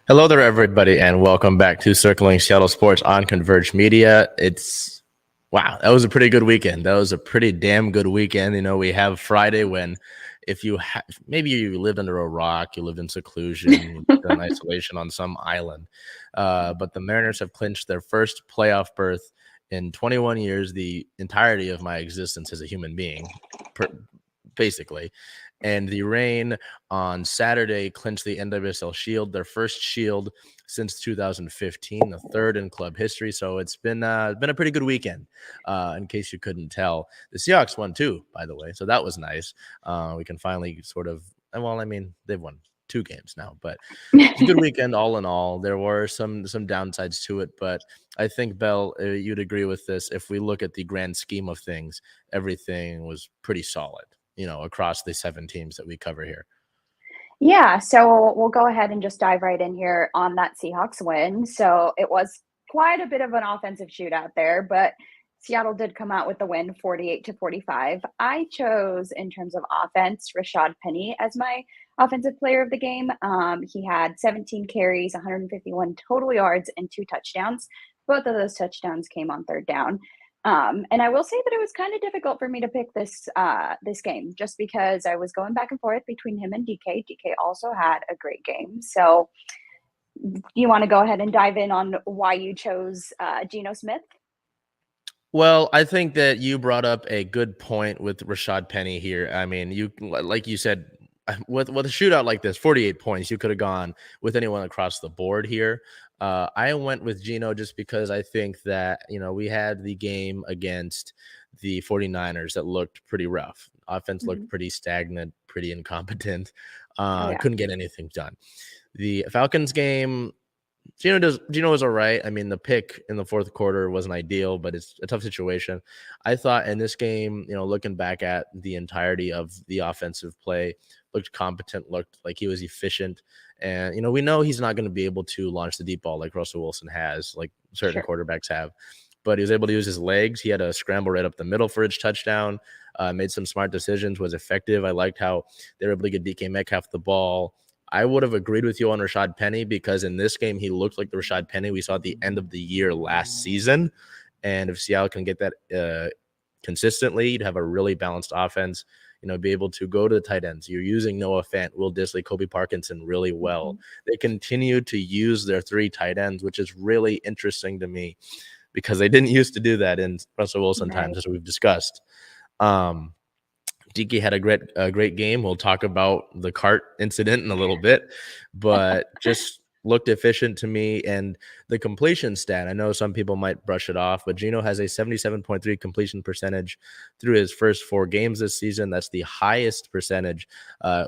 Hello there, everybody, and welcome back to Circling Seattle Sports on Converge Media. Wow, that was a pretty good weekend. That was a pretty damn good weekend. You know, we have Friday when if you maybe you lived under a rock, you lived in seclusion, you lived in isolation on some island. But the Mariners have clinched their first playoff berth in 21 years, the entirety of my existence as a human being, basically. And the Reign on Saturday clinched the NWSL Shield, their first Shield since 2015, the third in club history. So it's been a pretty good weekend, in case you couldn't tell. The Seahawks won too, by the way, so that was nice. We can finally they've won 2 games now, but it's a good weekend all in all. There were some downsides to it, but I think, Belle, you'd agree with this. If we look at the grand scheme of things, everything was pretty solid, you know, across the 7 teams that we cover here. Yeah, so we'll go ahead and just dive right in here on that Seahawks win. So it was quite a bit of an offensive shootout there, but Seattle did come out with the win 48-45. I chose, in terms of offense, Rashad Penny as my offensive player of the game. He had 17 carries, 151 total yards, and 2 touchdowns. Both of those touchdowns came on third down. And I will say that it was kind of difficult for me to pick this game just because I was going back and forth between him and DK. DK also had a great game. So you want to go ahead and dive in on why you chose Geno Smith? Well, I think that you brought up a good point with Rashad Penny here. I mean, like you said, with a shootout like this, 48 points, you could have gone with anyone across the board here. I went with Geno just because I think that, you know, we had the game against the 49ers that looked pretty rough. Offense looked pretty stagnant, pretty incompetent. Couldn't get anything done. The Falcons game, Geno was all right. I mean, the pick in the fourth quarter wasn't ideal, but it's a tough situation. I thought in this game, you know, looking back at the entirety of the offensive play, looked competent, looked like he was efficient. And, you know, we know he's not going to be able to launch the deep ball like Russell Wilson has, like certain quarterbacks have. But he was able to use his legs. He had a scramble right up the middle for his touchdown, made some smart decisions, was effective. I liked how they were able to get DK Metcalf the ball. I would have agreed with you on Rashad Penny because in this game, he looked like the Rashad Penny we saw at the end of the year last season. And if Seattle can get that consistently, you'd have a really balanced offense, you know, be able to go to the tight ends. You're using Noah Fant, Will Dissly, Kobe Parkinson really well. They continue to use their 3 tight ends, which is really interesting to me because they didn't used to do that in Russell Wilson times, as we've discussed. DK had a great game. We'll talk about the cart incident in a little bit, but just looked efficient to me. And the completion stat, I know some people might brush it off, but Geno has a 77.3 completion percentage through his first 4 games this season. That's the highest percentage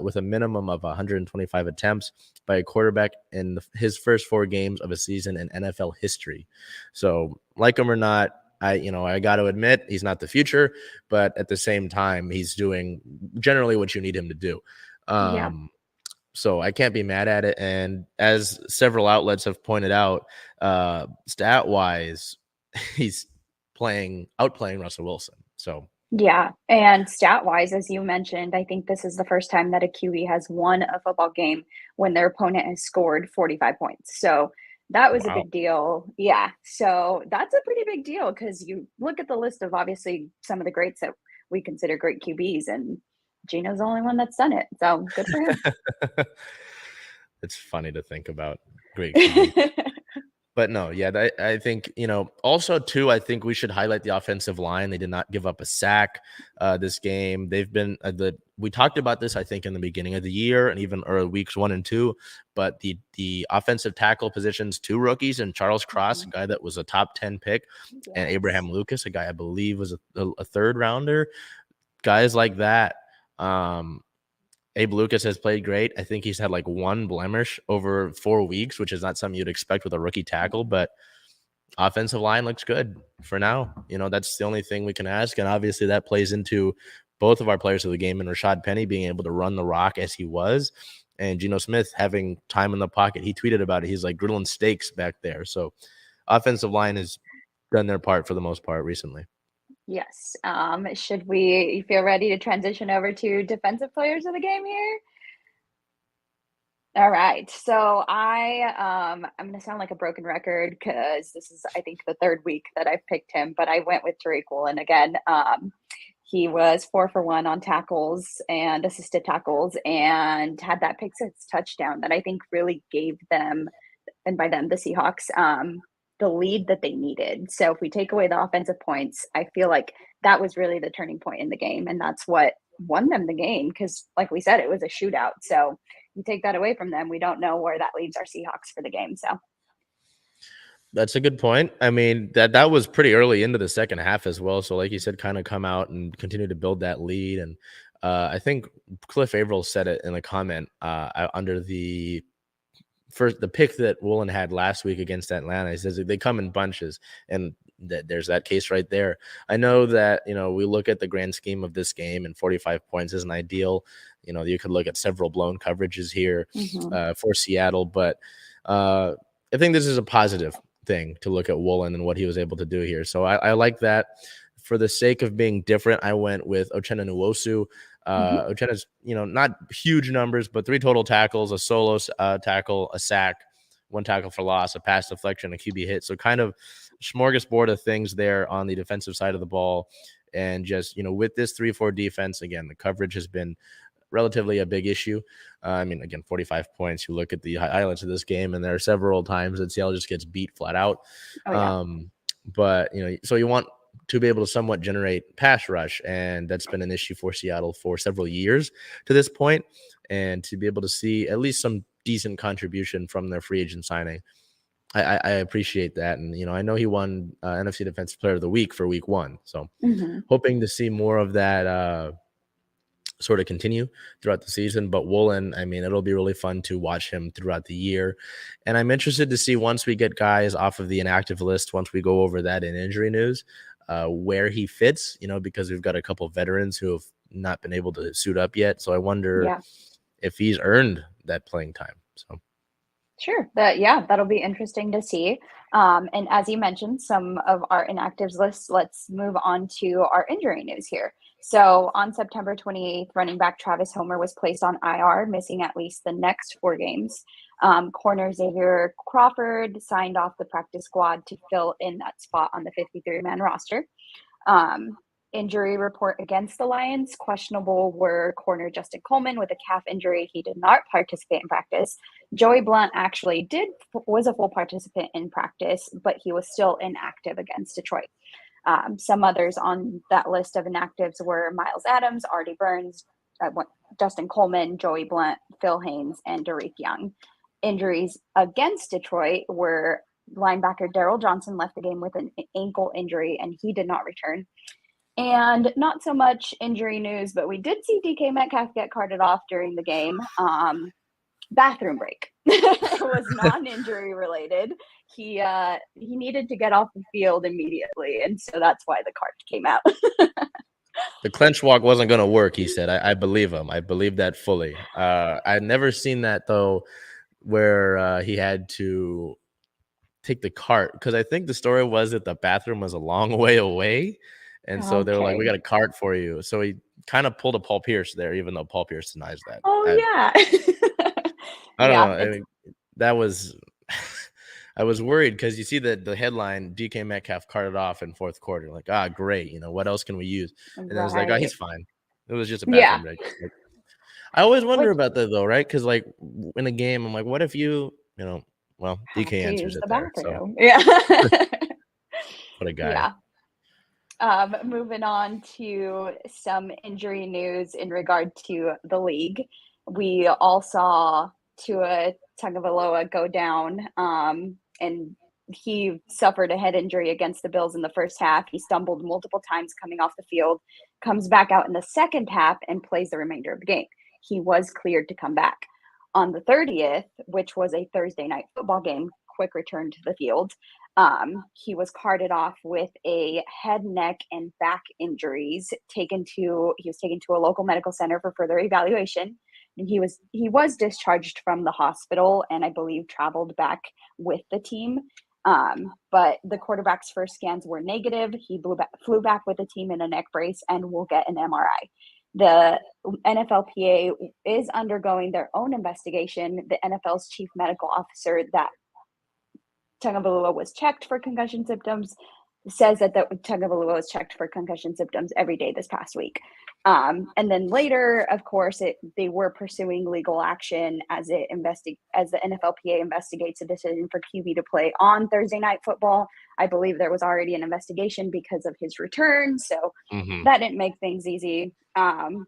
with a minimum of 125 attempts by a quarterback in his first 4 games of a season in NFL history. So like him or not, I got to admit he's not the future, but at the same time, he's doing generally what you need him to do. So I can't be mad at it. And as several outlets have pointed out, stat wise, he's outplaying Russell Wilson. So yeah, and stat wise, as you mentioned, I think this is the first time that a QB has won a football game when their opponent has scored 45 points. So that was a big deal. Yeah. So that's a pretty big deal because you look at the list of obviously some of the greats that we consider great QBs, and Geno's the only one that's done it. So good for him. It's funny to think about great QBs. But no, yeah, I think, also too, I think we should highlight the offensive line. They did not give up a sack this game. They've been we talked about this, I think, in the beginning of the year and even early weeks 1 and 2. But the offensive tackle positions, 2 rookies, and Charles Cross, a guy that was a top 10 pick, and Abraham Lucas, a guy I believe was a third rounder. Guys like that. Abe Lucas has played great. I think he's had like 1 blemish over 4 weeks, which is not something you'd expect with a rookie tackle. But offensive line looks good for now. That's the only thing we can ask. And obviously that plays into both of our players of the game, and Rashad Penny being able to run the rock as he was, and Geno Smith having time in the pocket. He tweeted about it. He's like grilling steaks back there. So offensive line has done their part for the most part recently. Yes. Should we feel ready to transition over to defensive players of the game here? All right. So I'm going to sound like a broken record because this is, I think, the third week that I've picked him, but I went with Tariq Woolen again. He was 4 for 1 on tackles and assisted tackles and had that pick six touchdown that I think really gave them, and by them, the Seahawks, the lead that they needed. So if we take away the offensive points, I feel like that was really the turning point in the game. And that's what won them the game because, like we said, it was a shootout. So you take that away from them, we don't know where that leaves our Seahawks for the game. So that's a good point. I mean, that was pretty early into the second half as well. So like you said, kind of come out and continue to build that lead. And I think Cliff Averill said it in a comment under the pick that Woolen had last week against Atlanta. He says they come in bunches, and there's that case right there. I know that, we look at the grand scheme of this game, and 45 points isn't ideal. You could look at several blown coverages here for Seattle, but I think this is a positive thing to look at Woolen and what he was able to do here. So I like that. For the sake of being different, I went with Uchenna Nwosu. Uchenna's, not huge numbers, but 3 total tackles, a solo tackle, a sack, 1 tackle for loss, a pass deflection, a QB hit. So kind of smorgasbord of things there on the defensive side of the ball. And just, with this 3-4 defense, again, the coverage has been relatively a big issue. Again, 45 points. You look at the highlights of this game, and there are several times that Seattle just gets beat flat out. Oh, yeah. But, so you want to be able to somewhat generate pass rush, and that's been an issue for Seattle for several years to this point. And to be able to see at least some decent contribution from their free agent signing, I appreciate that. And, I know he won NFC Defensive Player of the Week for week 1. So hoping to see more of that sort of continue throughout the season. But Woolen, it'll be really fun to watch him throughout the year. And I'm interested to see, once we get guys off of the inactive list, once we go over that in injury news, where he fits, because we've got a couple of veterans who have not been able to suit up yet. So I wonder if he's earned that playing time. So sure. That'll be interesting to see. And as you mentioned, some of our inactives lists, let's move on to our injury news here. So on September 28th, running back Travis Homer was placed on IR, missing at least the next 4 games. Corner Xavier Crawford signed off the practice squad to fill in that spot on the 53-man roster. Injury report against the Lions, questionable were corner Justin Coleman with a calf injury. He did not participate in practice. Joey Blount actually was a full participant in practice, but he was still inactive against Detroit. Some others on that list of inactives were Miles Adams, Artie Burns, Justin Coleman, Joey Blount, Phil Haynes, and Derek Young. Injuries against Detroit were linebacker Daryl Johnson left the game with an ankle injury, and he did not return. And not so much injury news, but we did see DK Metcalf get carted off during the game. Bathroom break. It was non-injury related. He needed to get off the field immediately, and so that's why the card came out. The clench walk wasn't going to work, he said. I believe him. I believe that fully. I'd never seen that, though, where he had to take the cart, because I think the story was that the bathroom was a long way away. And so they were like, we got a cart for you. So he kind of pulled a Paul Pierce there, even though Paul Pierce denies that. Oh, yeah. I don't know. That was – I was worried because you see the headline, DK Metcalf carted off in 4th quarter. Like, great. What else can we use? And I was like, he's fine. It was just a bathroom break. Like, I always wonder about that, though, right? Because, like, in a game, I'm like, what if you well, DK answers it there. So. Yeah. What a guy. Yeah. Moving on to some injury news in regard to the league. We all saw Tua Tagovailoa go down, and he suffered a head injury against the Bills in the first half. He stumbled multiple times coming off the field, comes back out in the second half, and plays the remainder of the game. He was cleared to come back. On the 30th, which was a Thursday night football game, quick return to the field. He was carted off with a head, neck, and back injuries. He was taken to a local medical center for further evaluation. And he was discharged from the hospital and I believe traveled back with the team. But the quarterback's first scans were negative. He flew back with the team in a neck brace and will get an MRI. The NFLPA is undergoing their own investigation. The NFL's chief medical officer that Tagovailoa was checked for concussion symptoms says that Tagovailoa was checked for concussion symptoms every day this past week. And then later, of course, they were pursuing legal action as the NFLPA investigates a decision for QB to play on Thursday Night Football. I believe there was already an investigation because of his return, so that didn't make things easy. And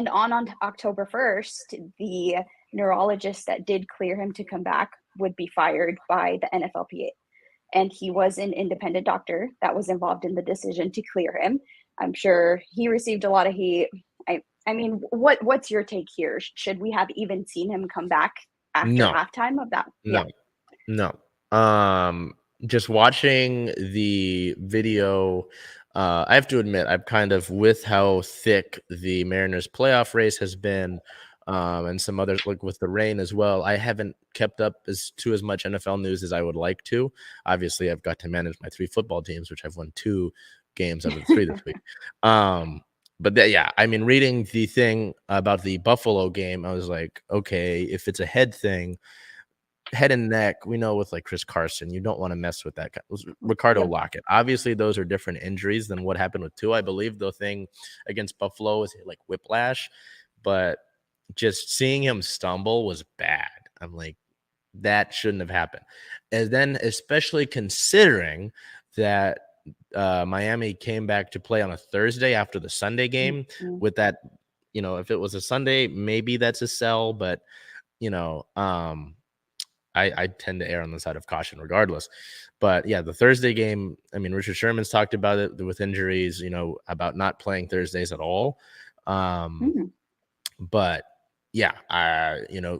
on October 1st, the neurologist that did clear him to come back would be fired by the NFLPA. And he was an independent doctor that was involved in the decision to clear him. I'm sure he received a lot of heat. I mean, what's your take here? Should we have even seen him come back after halftime of that? No. Just watching the video, I have to admit, I'm kind of with how thick the Mariners playoff race has been, and some others, like with the rain as well. I haven't kept up as much NFL news as I would like to. Obviously, I've got to manage my 3 football teams, which I've won 2 games out of the 3 this week. But yeah, I mean, reading the thing about the Buffalo game, I was like, okay, if it's a head thing, head and neck, we know with like Chris Carson, you don't want to mess with that. Ricardo Lockett. Obviously, those are different injuries than what happened with Tua. I believe the thing against Buffalo was like whiplash, but just seeing him stumble was bad. I'm like, that shouldn't have happened. And then especially considering that Miami came back to play on a Thursday after the Sunday game with that, if it was a Sunday, maybe that's a sell, but I tend to err on the side of caution regardless. But yeah, the Thursday game, I mean, Richard Sherman's talked about it with injuries, about not playing Thursdays at all. But yeah,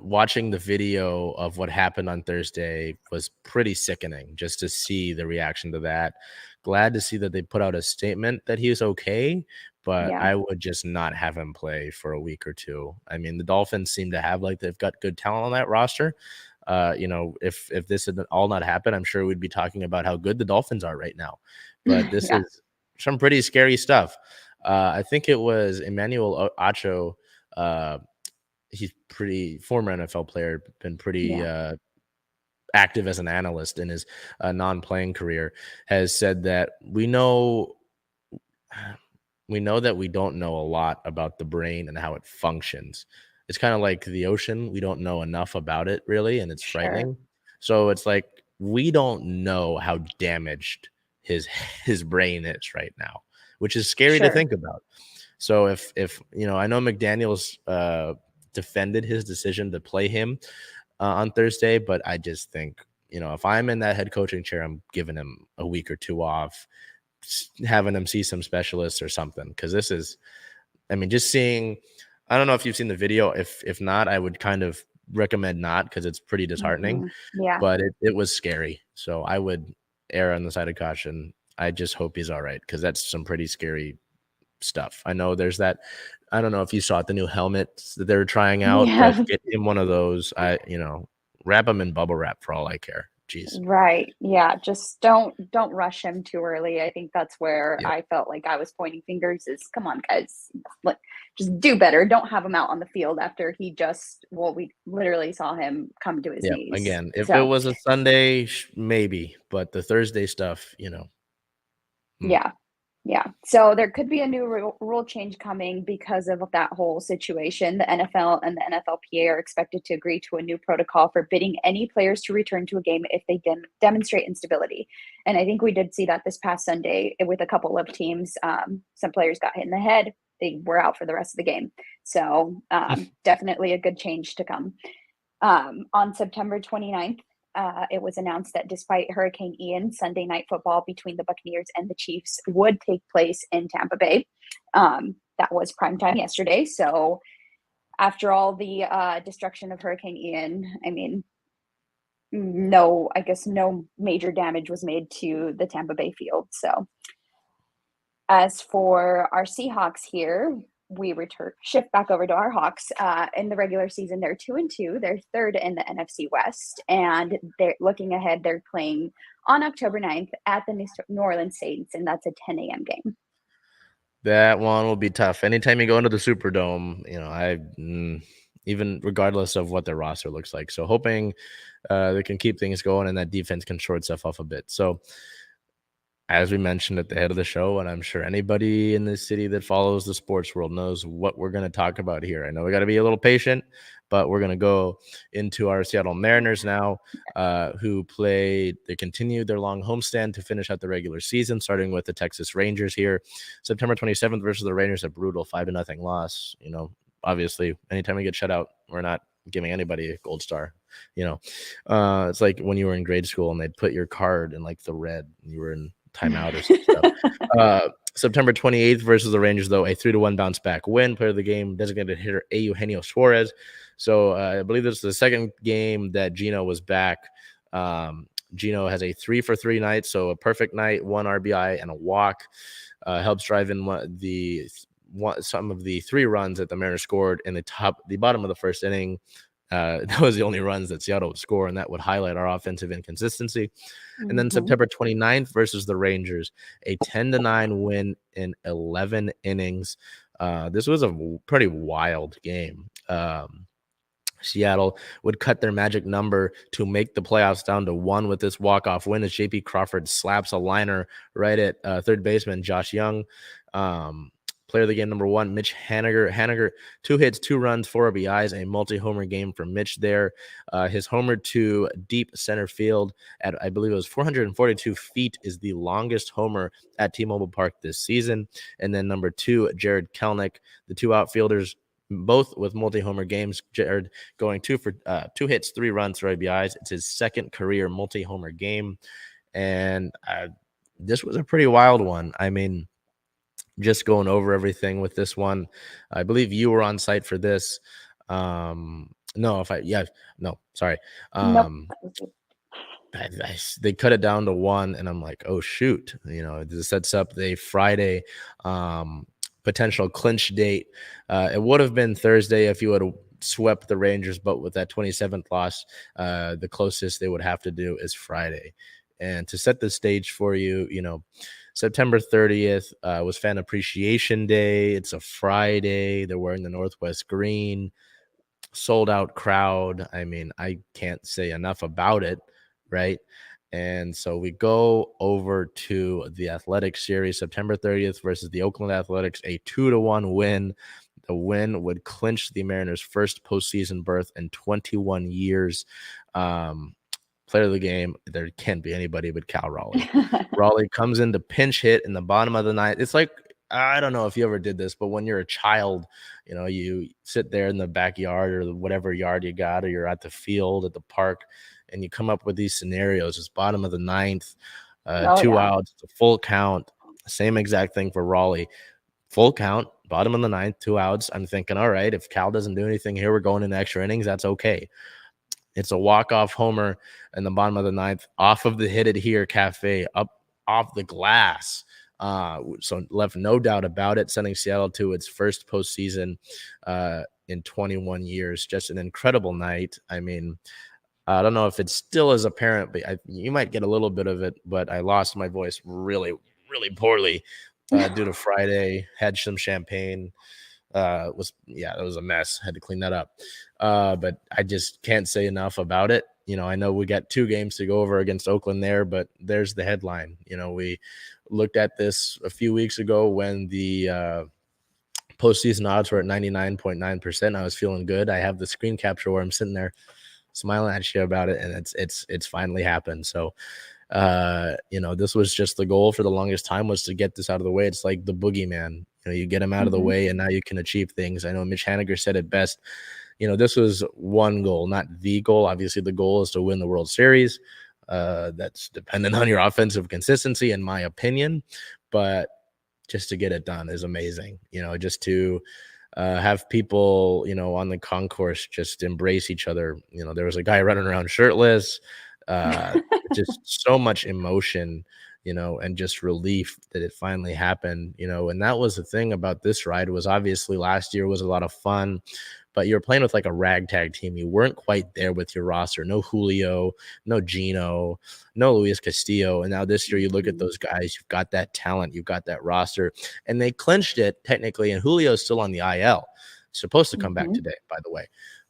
watching the video of what happened on Thursday was pretty sickening just to see the reaction to that. Glad to see that they put out a statement that he's okay, but I would just not have him play for a week or 2. I mean, the Dolphins seem to have they've got good talent on that roster. If this had all not happened, I'm sure we'd be talking about how good the Dolphins are right now. But this is some pretty scary stuff. I think it was Emmanuel Acho. He's pretty former NFL player, been pretty active as an analyst in his non-playing career, has said that we know that we don't know a lot about the brain and how it functions. It's kind of like the ocean. We don't know enough about it really, and it's frightening. So it's like we don't know how damaged his brain is right now, which is scary to think about. So if I know McDaniels defended his decision to play him on Thursday, but I just think, if I'm in that head coaching chair, I'm giving him a week or 2 off, having him see some specialists or something. Because this is, I mean, just seeing, I don't know if you've seen the video. If not, I would kind of recommend not, because it's pretty disheartening. But it was scary. So I would err on the side of caution. I just hope he's all right, because that's some pretty scary stuff. I know there's that. I don't know if you saw it, the new helmets that they're trying out, but get him one of those. Wrap him in bubble wrap for all I care. Jeez. Right. Yeah. Just don't rush him too early. I think that's where I felt like I was pointing fingers is, come on, guys, just do better. Don't have him out on the field after we literally saw him come to his knees. Again, if it was a Sunday, maybe, but the Thursday stuff, Yeah. So there could be a new rule change coming because of that whole situation. The NFL and the NFLPA are expected to agree to a new protocol forbidding any players to return to a game if they demonstrate instability. And I think we did see that this past Sunday with a couple of teams. Some players got hit in the head. They were out for the rest of the game. So definitely a good change to come. On September 29th, it was announced that despite Hurricane Ian, Sunday Night Football between the Buccaneers and the Chiefs would take place in Tampa Bay. That was primetime yesterday. So after all the destruction of Hurricane Ian, I mean, no, I guess no major damage was made to the Tampa Bay field. So as for our Seahawks here, we shift back over to our Hawks. In the regular season, they're 2-2. They're third in the NFC West, and they're looking ahead. They're playing on October 9th at the New Orleans Saints, and that's a 10 a.m. game. That one will be tough. Anytime you go into the Superdome, even regardless of what their roster looks like. So hoping they can keep things going and that defense can short stuff off a bit. So as we mentioned at the head of the show, and I'm sure anybody in this city that follows the sports world knows what we're going to talk about here. I know we got to be a little patient, but we're going to go into our Seattle Mariners now, who they continued their long homestand to finish out the regular season, starting with the Texas Rangers here. September 27th versus the Rangers, a brutal 5-0 loss. Obviously, anytime we get shut out, we're not giving anybody a gold star. It's like when you were in grade school and they'd put your card in like the red and you were in timeout or some stuff. September 28th versus the Rangers, though, a 3-1 bounce back win. Player of the game, designated hitter Eugenio Suarez. So I believe this is the second game that Geno was back. Geno has a 3-for-3 night, so a perfect night, 1 RBI and a walk. Helps drive in some of the 3 runs that the Mariners scored in the bottom of the first inning. That was the only runs that Seattle would score, and that would highlight our offensive inconsistency. And then September 29th versus the Rangers, a 10-9 win in 11 innings. This was a pretty wild game. Seattle would cut their magic number to make the playoffs down to 1 with this walk-off win as J.P. Crawford slaps a liner right at third baseman Josh Young. Player of the game number 1, Mitch Henninger. Henninger, 2 hits, 2 runs, 4 RBIs, a multi-homer game for Mitch there. His homer to deep center field at, I believe it was 442 feet, is the longest homer at T-Mobile Park this season. And then number 2, Jared Kelenic, the 2 outfielders, both with multi-homer games. Jared going 2 hits, 3 runs, 3 RBIs. It's his second career multi-homer game. And this was a pretty wild one. I mean, just going over everything with this one. I believe you were on site for this. Sorry. They cut it down to 1, and I'm like, oh shoot, this sets up the Friday potential clinch date. It would have been Thursday if you would have swept the Rangers, but with that 27th loss, the closest they would have to do is Friday. And to set the stage for you, September 30th was Fan Appreciation Day. It's a Friday. They're wearing the Northwest green. Sold out crowd. I mean, I can't say enough about it, right? And so we go over to the Athletics series, September 30th versus the Oakland Athletics, a 2-1 win. The win would clinch the Mariners' first postseason berth in 21 years. Player of the game, there can't be anybody but Cal Raleigh. Raleigh comes in to pinch hit in the bottom of the ninth. It's like, I don't know if you ever did this, but when you're a child, you sit there in the backyard or whatever yard you got, or you're at the field at the park, and you come up with these scenarios. It's bottom of the ninth, 2 outs, it's a full count. Same exact thing for Raleigh. Full count, bottom of the ninth, 2 outs. I'm thinking, all right, if Cal doesn't do anything here, we're going into extra innings. That's okay. It's a walk-off homer in the bottom of the ninth off of the Hit It Here Cafe, up off the glass. So left no doubt about it, sending Seattle to its first postseason in 21 years. Just an incredible night. I mean, I don't know if it still is apparent, but you might get a little bit of it, but I lost my voice really, really poorly due to Friday. Had some champagne. It was a mess. Had to clean that up. But I just can't say enough about it. I know we got 2 games to go over against Oakland there, but there's the headline. We looked at this a few weeks ago when the postseason odds were at 99.9%. I was feeling good. I have the screen capture where I'm sitting there smiling at you about it, and it's finally happened. So this was just the goal for the longest time, was to get this out of the way. It's like the boogeyman. You get him out of the way, and now you can achieve things. I know Mitch Henninger said it best. This was one goal, not the goal. Obviously, the goal is to win the World Series. That's dependent on your offensive consistency, in my opinion. But just to get it done is amazing. Just to have people, on the concourse just embrace each other. There was a guy running around shirtless, just so much emotion, and just relief that it finally happened, and that was the thing about this ride was obviously last year was a lot of fun, but you're playing with like a ragtag team. You weren't quite there with your roster. No Julio, no Geno, no Luis Castillo. And now this year you look at those guys, you've got that talent, you've got that roster, and they clinched it technically. And Julio's still on the IL, supposed to come back today, by the way.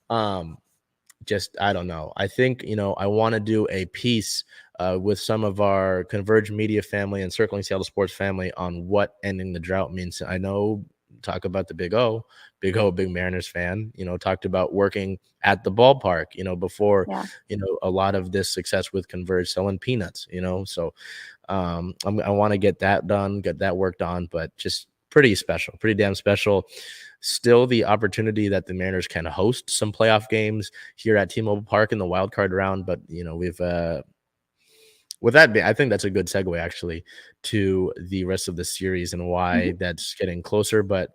I don't know. I think, I want to do a piece with some of our Converge Media family and Circling Seattle Sports family on what ending the drought means. I know, talk about the big Mariners fan, talked about working at the ballpark, before, a lot of this success with Converge selling peanuts, so I want to get that done, get that worked on, but just pretty special, pretty damn special. Still the opportunity that the Mariners can host some playoff games here at T-Mobile Park in the wild card round. But, we've, with that, I think that's a good segue actually to the rest of the series and why that's getting closer. But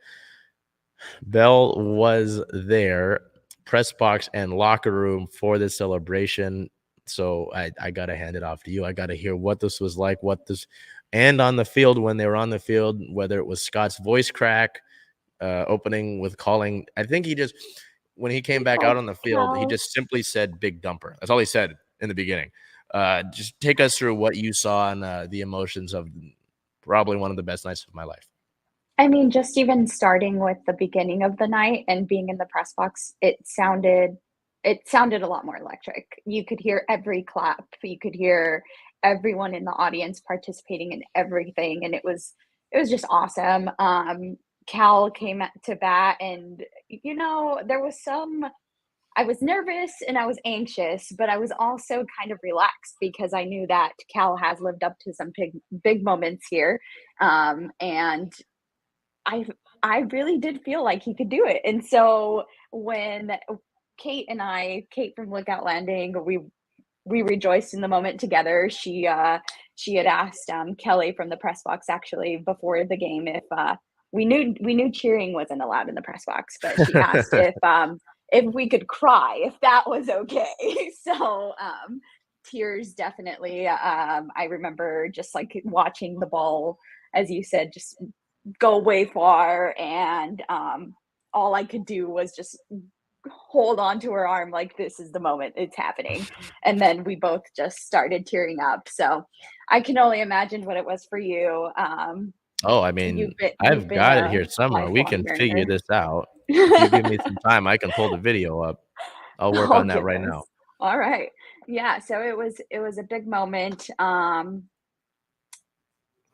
Bell was there, press box and locker room for this celebration. So I got to hand it off to you. I got to hear what this was like, and on the field, when they were on the field, whether it was Scott's voice crack, opening with calling. I think when he came back out on the field, he just simply said big dumper. That's all he said in the beginning. Just take us through what you saw and the emotions of probably one of the best nights of my life. I mean, just even starting with the beginning of the night and being in the press box, it sounded a lot more electric. You could hear every clap. You could hear everyone in the audience participating in everything. And it was just awesome. Cal came to bat and, there was I was nervous and I was anxious, but I was also kind of relaxed because I knew that Cal has lived up to some big moments here. And I really did feel like he could do it. And so when Kate from Lookout Landing, we rejoiced in the moment together. She had asked Kelly from the press box actually before the game if we knew cheering wasn't allowed in the press box, but she asked if we could cry, if that was okay. So tears definitely. I remember just like watching the ball, as you said, just go way far, and all I could do was just hold on to her arm like this is the moment, it's happening. And then we both just started tearing up. So I can only imagine what it was for you. I mean, I've got it here somewhere. We can figure this out. If you give me some time, I can pull the video up. I'll work on that right now. All right. Yeah. So it was a big moment.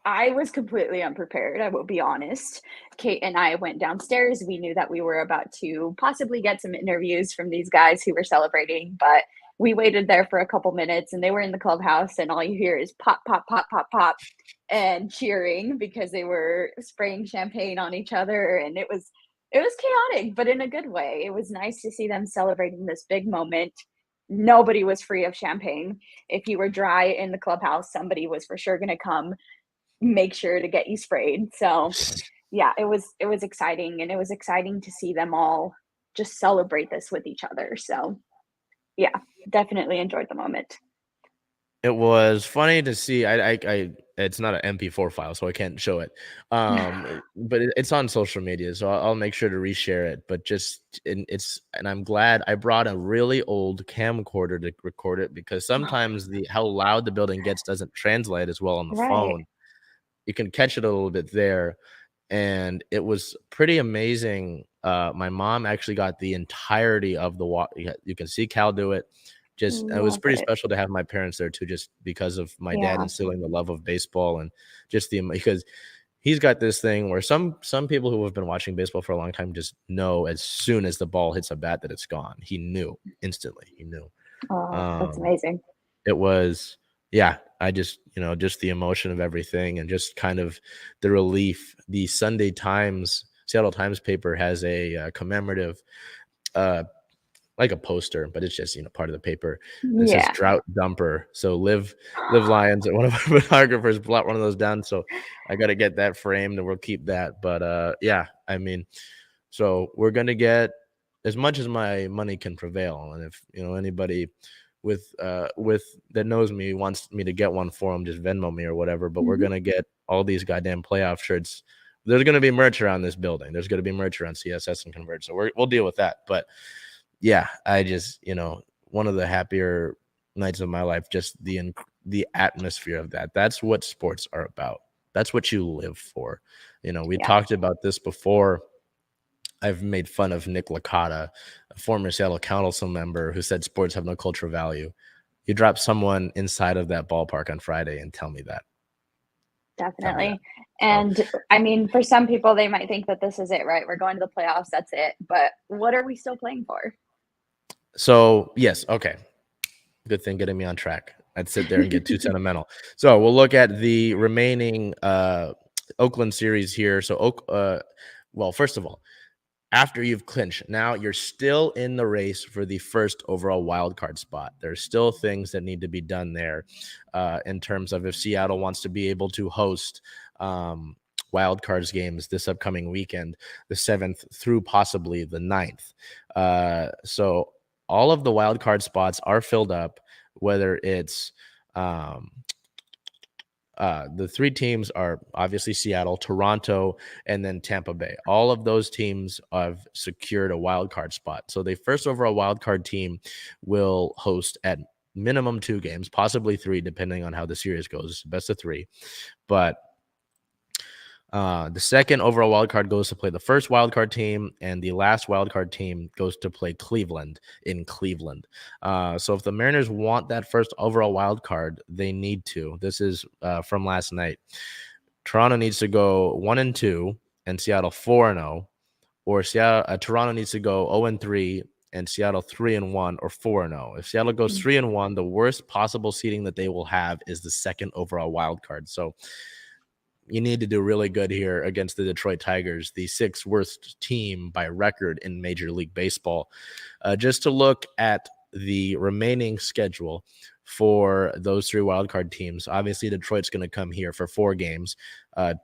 I was completely unprepared, I will be honest. Kate and I went downstairs. We knew that we were about to possibly get some interviews from these guys who were celebrating, but we waited there for a couple minutes and they were in the clubhouse and all you hear is pop, pop, pop, pop, pop, and cheering because they were spraying champagne on each other. And it was chaotic, but in a good way. It was nice to see them celebrating this big moment. Nobody was free of champagne. If you were dry in the clubhouse, somebody was for sure going to come make sure to get you sprayed. So yeah, it was exciting, and it was exciting to see them all just celebrate this with each other. So yeah, definitely enjoyed the moment. It was funny to see. It's not an MP4 file, so I can't show it. But it's on social media, so I'll make sure to reshare it. But and I'm glad I brought a really old camcorder to record it, because sometimes how loud the building gets doesn't translate as well on the phone. You can catch it a little bit there, and it was pretty amazing. My mom actually got the entirety of the walk. You can see Cal do it. It was pretty special to have my parents there too, just because of my dad instilling the love of baseball, and just because he's got this thing where some people who have been watching baseball for a long time just know as soon as the ball hits a bat that it's gone. He knew instantly. He knew. Oh, that's amazing. It was. Yeah, I just the emotion of everything, and just kind of the relief. The Sunday Times, Seattle Times paper has a commemorative, like a poster, but it's just part of the paper. It says drought dumper. So live Lions. One of our photographers brought one of those down, so I got to get that framed, and we'll keep that. But yeah, I mean, So we're going to get as much as my money can prevail. And if, anybody with that knows me wants me to get one for them, just Venmo me or whatever. But we're going to get all these goddamn playoff shirts. There's going to be merch around this building. There's going to be merch around CSS and Convert. So we'll deal with that. But yeah, I just, one of the happier nights of my life, just the atmosphere of that. That's what sports are about. That's what you live for. We talked about this before. I've made fun of Nick Licata, a former Seattle Council member, who said sports have no cultural value. You drop someone inside of that ballpark on Friday and tell me that. Definitely. And I mean, for some people, they might think that this is it, right? We're going to the playoffs. That's it. But what are we still playing for? So, yes. Okay. Good thing getting me on track. I'd sit there and get too sentimental. So we'll look at the remaining Oakland series here. So, well, first of all, after you've clinched, now you're still in the race for the first overall wild card spot. There's still things that need to be done there in terms of if Seattle wants to be able to host wild cards games this upcoming weekend, the 7th through possibly the 9th. So all of the wild card spots are filled up, whether it's the three teams are obviously Seattle, Toronto, and then Tampa Bay. All of those teams have secured a wild card spot. So the first overall wild card team will host at minimum 2 games, possibly 3, depending on how the series goes. It's best of 3. But the second overall wildcard goes to play the first wildcard team, and the last wildcard team goes to play Cleveland in Cleveland. So if the Mariners want that first overall wildcard, they need to. This is from last night. Toronto needs to go 1-2 and Seattle 4-0, or Toronto needs to go 0-3 and Seattle 3-1 or 4-0. If Seattle goes 3-1, the worst possible seeding that they will have is the second overall wildcard. So you need to do really good here against the Detroit Tigers, the 6th worst team by record in Major League Baseball. Just to look at the remaining schedule for those 3 wildcard teams, obviously Detroit's going to come here for 4 games,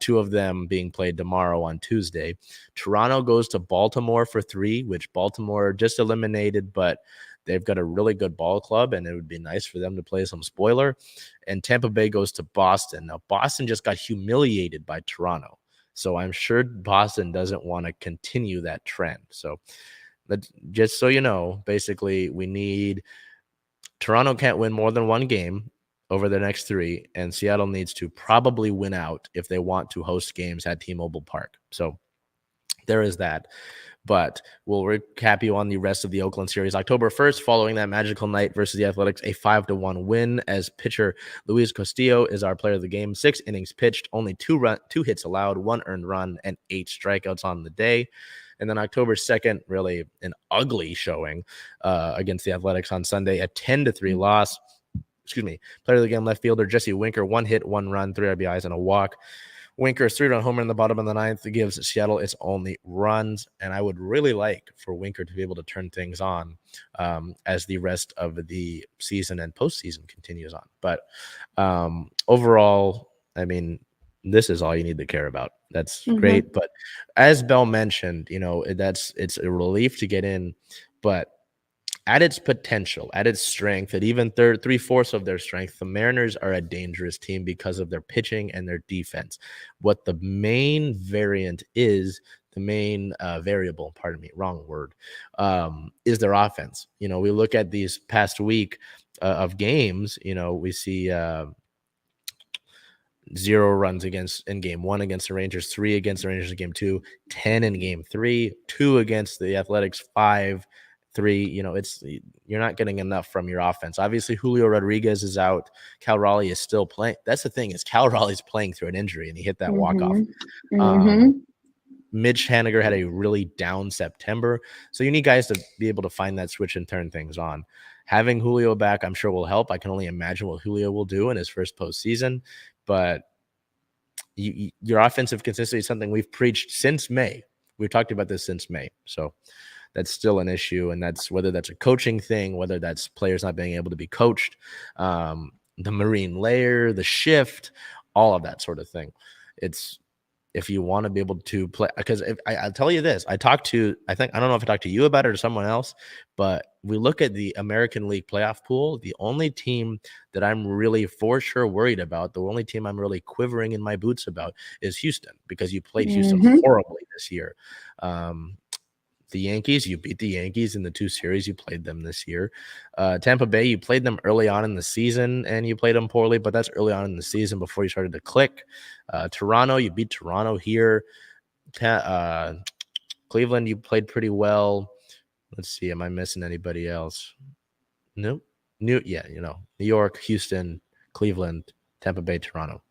2 of them being played tomorrow on Tuesday. Toronto goes to Baltimore for 3, which Baltimore just eliminated, but they've got a really good ball club, and it would be nice for them to play some spoiler. And Tampa Bay goes to Boston. Now, Boston just got humiliated by Toronto, so I'm sure Boston doesn't want to continue that trend. So just so you know, basically, we need Toronto can't win more than 1 game over the next 3, and Seattle needs to probably win out if they want to host games at T-Mobile Park. So there is that. But we'll recap you on the rest of the Oakland series. October 1st, following that magical night versus the Athletics, a 5-1 win as pitcher Luis Castillo is our player of the game. 6 innings pitched, only 2 hits allowed, 1 earned run, and 8 strikeouts on the day. And then October 2nd, really an ugly showing against the Athletics on Sunday, a 10-3 loss. Player of the game left fielder Jesse Winker, 1 hit, 1 run, 3 RBIs, and a walk. Winker's 3-run homer in the bottom of the 9th gives Seattle its only runs, and I would really like for Winker to be able to turn things on as the rest of the season and postseason continues on. But overall, I mean, this is all you need to care about. That's great. But as Bell mentioned, it's a relief to get in, but at its potential, at its strength, at even 3/4 of their strength, the Mariners are a dangerous team because of their pitching and their defense. What the main variant is, the main variable, is their offense. We look at these past week of games, we see 0 runs in game 1 against the Rangers, 3 against the Rangers in game 2, 10 in game 3, 2 against the Athletics, 5, 3. You're not getting enough from your offense. Obviously, Julio Rodriguez is out. Cal Raleigh is still playing. That's the thing, is Cal Raleigh's playing through an injury, and he hit that walk-off. Mitch Henninger had a really down September. So you need guys to be able to find that switch and turn things on. Having Julio back, I'm sure, will help. I can only imagine what Julio will do in his first postseason. But your offensive consistency is something we've preached since May. We've talked about this since May. So that's still an issue, and that's whether that's a coaching thing, whether that's players not being able to be coached, the marine layer, the shift, all of that sort of thing. It's if you want to be able to play. Because I'll tell you this, I don't know if I talked to you about it or someone else, but we look at the American League playoff pool. The only team that I'm really for sure worried about, the only team I'm really quivering in my boots about is Houston, because you played Houston horribly this year. The Yankees, you beat the Yankees in the 2 series. You played them this year. Tampa Bay, you played them early on in the season, and you played them poorly, but that's early on in the season before you started to click. Toronto, you beat Toronto here. Cleveland, you played pretty well. Let's see, am I missing anybody else? Nope. New York, Houston, Cleveland, Tampa Bay, Toronto.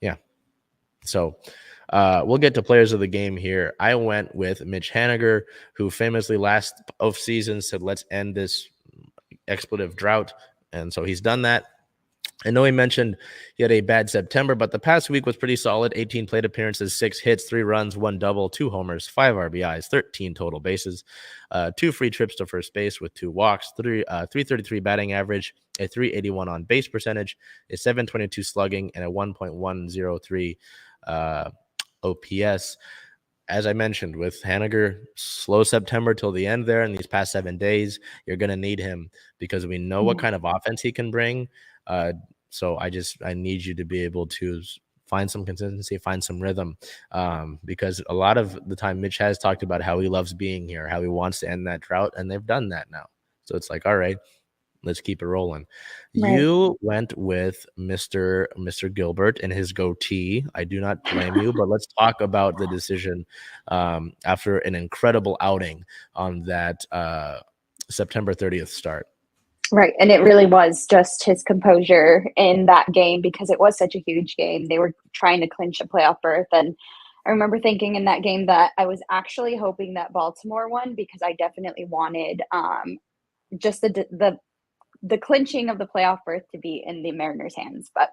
Yeah. So we'll get to players of the game here. I went with Mitch Henninger, who famously last offseason said, let's end this expletive drought. And so he's done that. I know he mentioned he had a bad September, but the past week was pretty solid. 18 plate appearances, 6 hits, 3 runs, 1 double, 2 homers, 5 RBIs, 13 total bases, 2 free trips to first base with 2 walks, 333 batting average, a 381 on base percentage, a 722 slugging, and a 1.103 OPS. As I mentioned, with Henninger, slow September till the end there in these past 7 days, you're going to need him because we know what kind of offense he can bring. So I need you to be able to find some consistency, find some rhythm, because a lot of the time Mitch has talked about how he loves being here, how he wants to end that drought, and they've done that now. So it's like, all right, let's keep it rolling. Right. You went with Mr. Gilbert and his goatee. I do not blame you, but let's talk about the decision after an incredible outing on that September 30th start. Right. And it really was just his composure in that game because it was such a huge game. They were trying to clinch a playoff berth. And I remember thinking in that game that I was actually hoping that Baltimore won because I definitely wanted just the clinching of the playoff berth to be in the Mariners' hands. But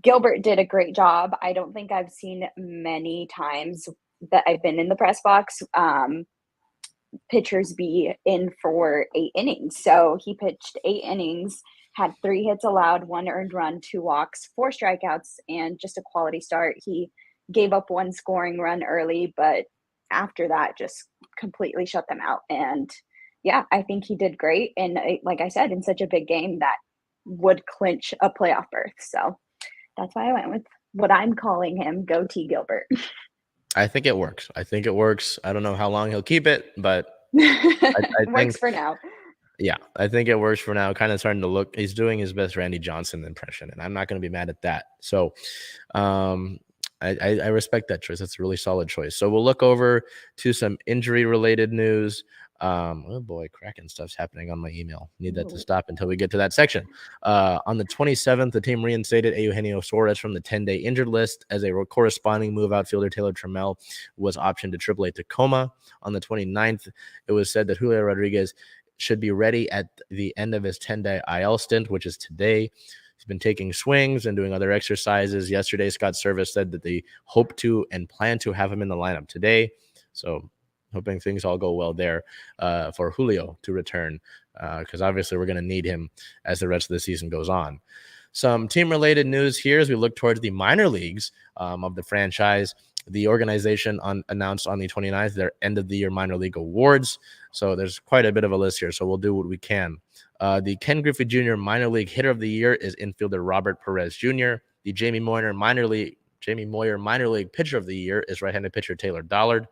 Gilbert did a great job. I don't think I've seen many times that I've been in the press box pitchers be in for 8 innings. So he pitched 8 innings, had 3 hits allowed, 1 earned run, 2 walks, 4 strikeouts, and just a quality start. He gave up 1 scoring run early, but after that just completely shut them out. And yeah, I think he did great. And like I said, in such a big game that would clinch a playoff berth. So that's why I went with what I'm calling him Goatee Gilbert. I think it works. I don't know how long he'll keep it, but I think works for now. Yeah, I think it works for now. Kind of starting to look, he's doing his best Randy Johnson impression, and I'm not going to be mad at that. So I respect that choice. That's a really solid choice. So we'll look over to some injury-related news. Oh boy, Kraken stuff's happening on my email. Need that to stop until we get to that section. On the 27th, the team reinstated Eugenio Suarez from the 10-day injured list. As a corresponding move, outfielder Taylor Trammell was optioned to AAA Tacoma. On the 29th, it was said that Julio Rodriguez should be ready at the end of his 10-day IL stint, which is today. He's been taking swings and doing other exercises. Yesterday, Scott Service said that they hope to and plan to have him in the lineup today. So hoping things all go well there for Julio to return, because obviously we're going to need him as the rest of the season goes on. Some team-related news here as we look towards the minor leagues of the franchise. The organization announced on the 29th their end-of-the-year minor league awards. So there's quite a bit of a list here, so we'll do what we can. The Ken Griffey Jr. minor league hitter of the year is infielder Robert Perez Jr. The Jamie Moyer minor league pitcher of the year is right-handed pitcher Taylor Dollard.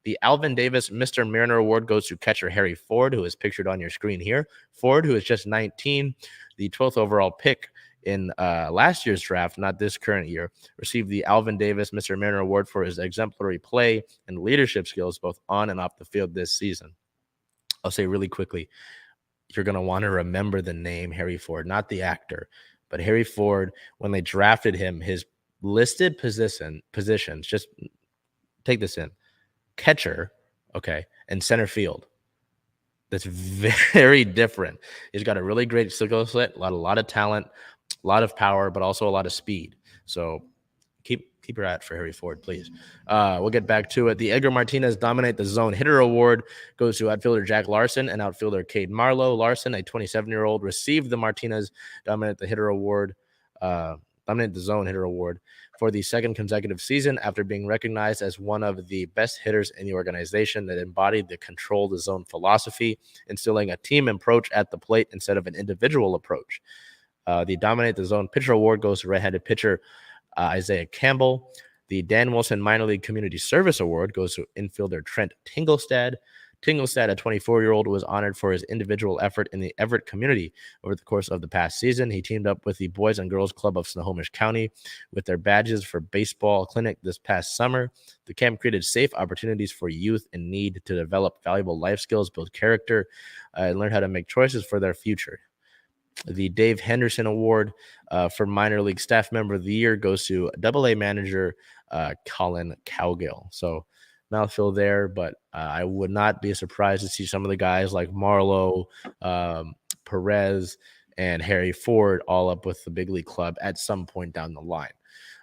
The Alvin Davis Mr. Mariner Award goes to catcher Harry Ford, who is pictured on your screen here. Ford, who is just 19, the 12th overall pick in last year's draft, not this current year, received the Alvin Davis Mr. Mariner Award for his exemplary play and leadership skills both on and off the field this season. I'll say really quickly, you're going to want to remember the name Harry Ford, not the actor, but Harry Ford. When they drafted him, his listed positions, just take this in: catcher, okay, and center field. That's very different. He's got a really great skill set, a lot of talent, a lot of power, but also a lot of speed. So keep your eye out for Harry Ford, please. We'll get back to it. The Edgar Martinez Dominate the Zone Hitter Award goes to outfielder Jack Larson and outfielder Cade Marlowe. Larson, a 27-year-old, received the Martinez Dominate the Hitter Award Dominate the Zone Hitter Award for the second consecutive season after being recognized as one of the best hitters in the organization that embodied the control the zone philosophy, instilling a team approach at the plate instead of an individual approach. The Dominate the Zone Pitcher Award goes to right-handed pitcher Isaiah Campbell. The Dan Wilson Minor League Community Service Award goes to infielder Trent Tingelstad. Tingelstad, a 24-year-old, was honored for his individual effort in the Everett community over the course of the past season. He teamed up with the Boys and Girls Club of Snohomish County with their badges for baseball clinic this past summer. The camp created safe opportunities for youth in need to develop valuable life skills, build character, and learn how to make choices for their future. The Dave Henderson Award for Minor League Staff Member of the Year goes to AA manager Colin Cowgill. So mouthful there, but I would not be surprised to see some of the guys like Marlowe, Perez, and Harry Ford all up with the big league club at some point down the line.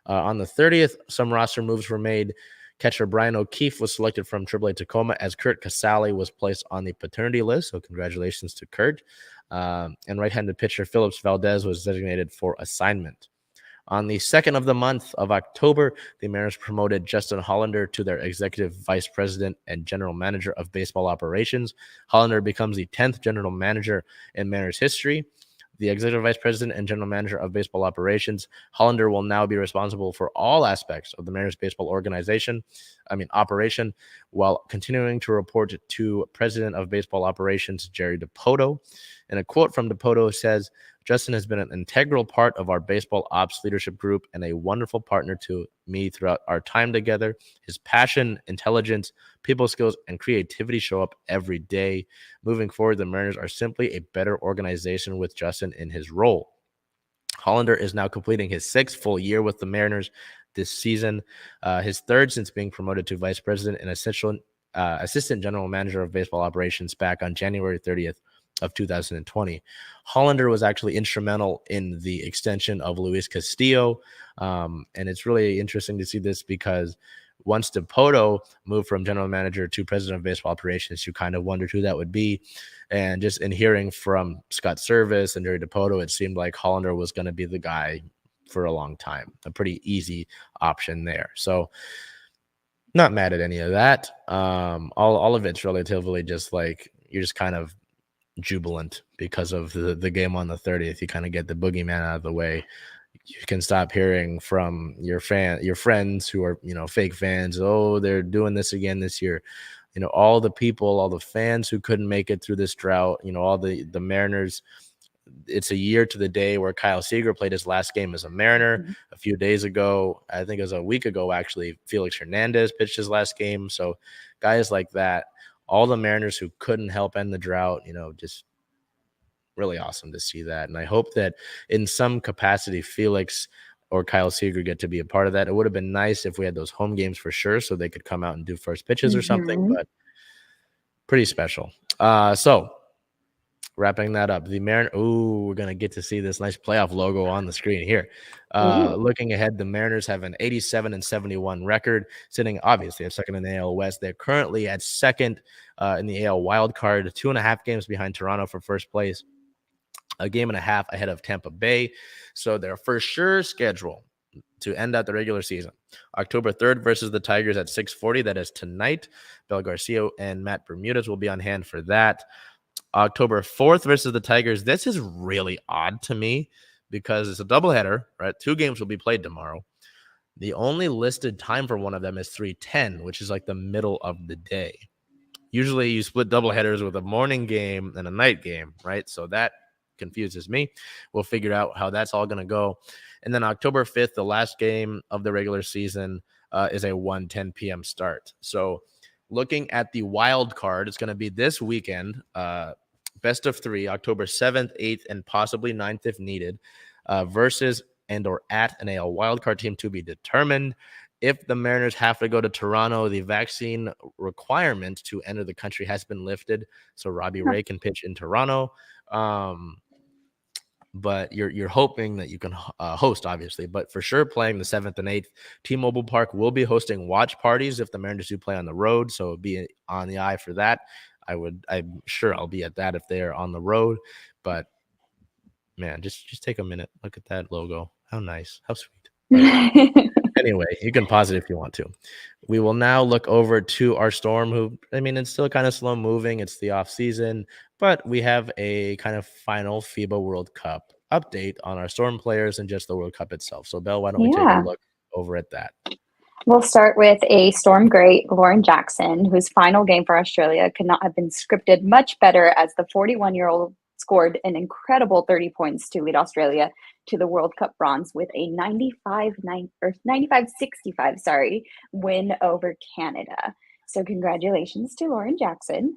On the 30th, some roster moves were made. Catcher Brian O'Keefe was selected from AAA Tacoma as Kurt Casale was placed on the paternity list, so congratulations to Kurt. And right-handed pitcher Phillips Valdez was designated for assignment. On the 2nd of the month of October, the Mariners promoted Justin Hollander to their executive vice president and general manager of baseball operations. Hollander becomes the 10th general manager in Mariners history. The executive vice president and general manager of baseball operations, Hollander will now be responsible for all aspects of the Mariners baseball operation, while continuing to report to president of baseball operations, Jerry Dipoto. And a quote from Dipoto says, Justin has been an integral part of our baseball ops leadership group and a wonderful partner to me throughout our time together. His passion, intelligence, people skills, and creativity show up every day. Moving forward, the Mariners are simply a better organization with Justin in his role. Hollander is now completing his 6th full year with the Mariners this season, his 3rd since being promoted to vice president and assistant general manager of baseball operations back on January 30th. Of 2020. Hollander was actually instrumental in the extension of Luis Castillo. And it's really interesting to see this because once Dipoto moved from general manager to president of baseball operations, you kind of wondered who that would be. And just in hearing from Scott Service and Jerry Dipoto, it seemed like Hollander was going to be the guy for a long time. A pretty easy option there. So not mad at any of that. All of it's relatively just like you're just kind of jubilant because of the game on the 30th. You kind of get the boogeyman out of the way. You can stop hearing from your friends who are, fake fans. Oh, they're doing this again this year. All the people, all the fans who couldn't make it through this drought, all the Mariners. It's a year to the day where Kyle Seager played his last game as a Mariner. Mm-hmm. A few days ago, I think it was a week ago, actually, Felix Hernandez pitched his last game. So guys like that, all the Mariners who couldn't help end the drought, just really awesome to see that. And I hope that in some capacity, Felix or Kyle Seager get to be a part of that. It would have been nice if we had those home games for sure, so they could come out and do first pitches or something, but pretty special. So wrapping that up, the Mariners, we're going to get to see this nice playoff logo on the screen here. Looking ahead, the Mariners have an 87-71 record, sitting obviously at second in the AL West. They're currently at second in the AL wild card, 2.5 games behind Toronto for first place, a game and a half ahead of Tampa Bay. So they're for sure scheduled to end out the regular season. October 3rd versus the Tigers at 6:40. That is tonight. Bel Garcia and Matt Bermudez will be on hand for that. October 4th versus the Tigers. This is really odd to me because it's a doubleheader, right? 2 games will be played tomorrow. The only listed time for one of them is 3:10, which is like the middle of the day. Usually you split doubleheaders with a morning game and a night game, right? So that confuses me. We'll figure out how that's all going to go. And then October 5th, the last game of the regular season, is a 1:10 p.m. start. So looking at the wild card, it's going to be this weekend, best of 3, October 7th, 8th, and possibly 9th if needed, versus and or at an AL wildcard team to be determined. If the Mariners have to go to Toronto, the vaccine requirement to enter the country has been lifted, so Robbie Ray can pitch in Toronto. But you're hoping that you can host, obviously, but for sure playing the 7th and 8th. T-Mobile Park will be hosting watch parties if the Mariners do play on the road, so it'll be on the eye for that. I'm sure I'll be at that if they are on the road, but man, just take a minute, look at that logo. How nice. How sweet. Right. Anyway, you can pause it if you want to. We will now look over to our Storm, who, I mean, it's still kind of slow moving. It's the off season, but we have a kind of final FIBA World Cup update on our Storm players and just the World Cup itself. So, Belle, why don't we take a look over at that? We'll start with a Storm great, Lauren Jackson, whose final game for Australia could not have been scripted much better, as the 41-year-old scored an incredible 30 points to lead Australia to the World Cup bronze with a 95-65 win over Canada. So congratulations to Lauren Jackson.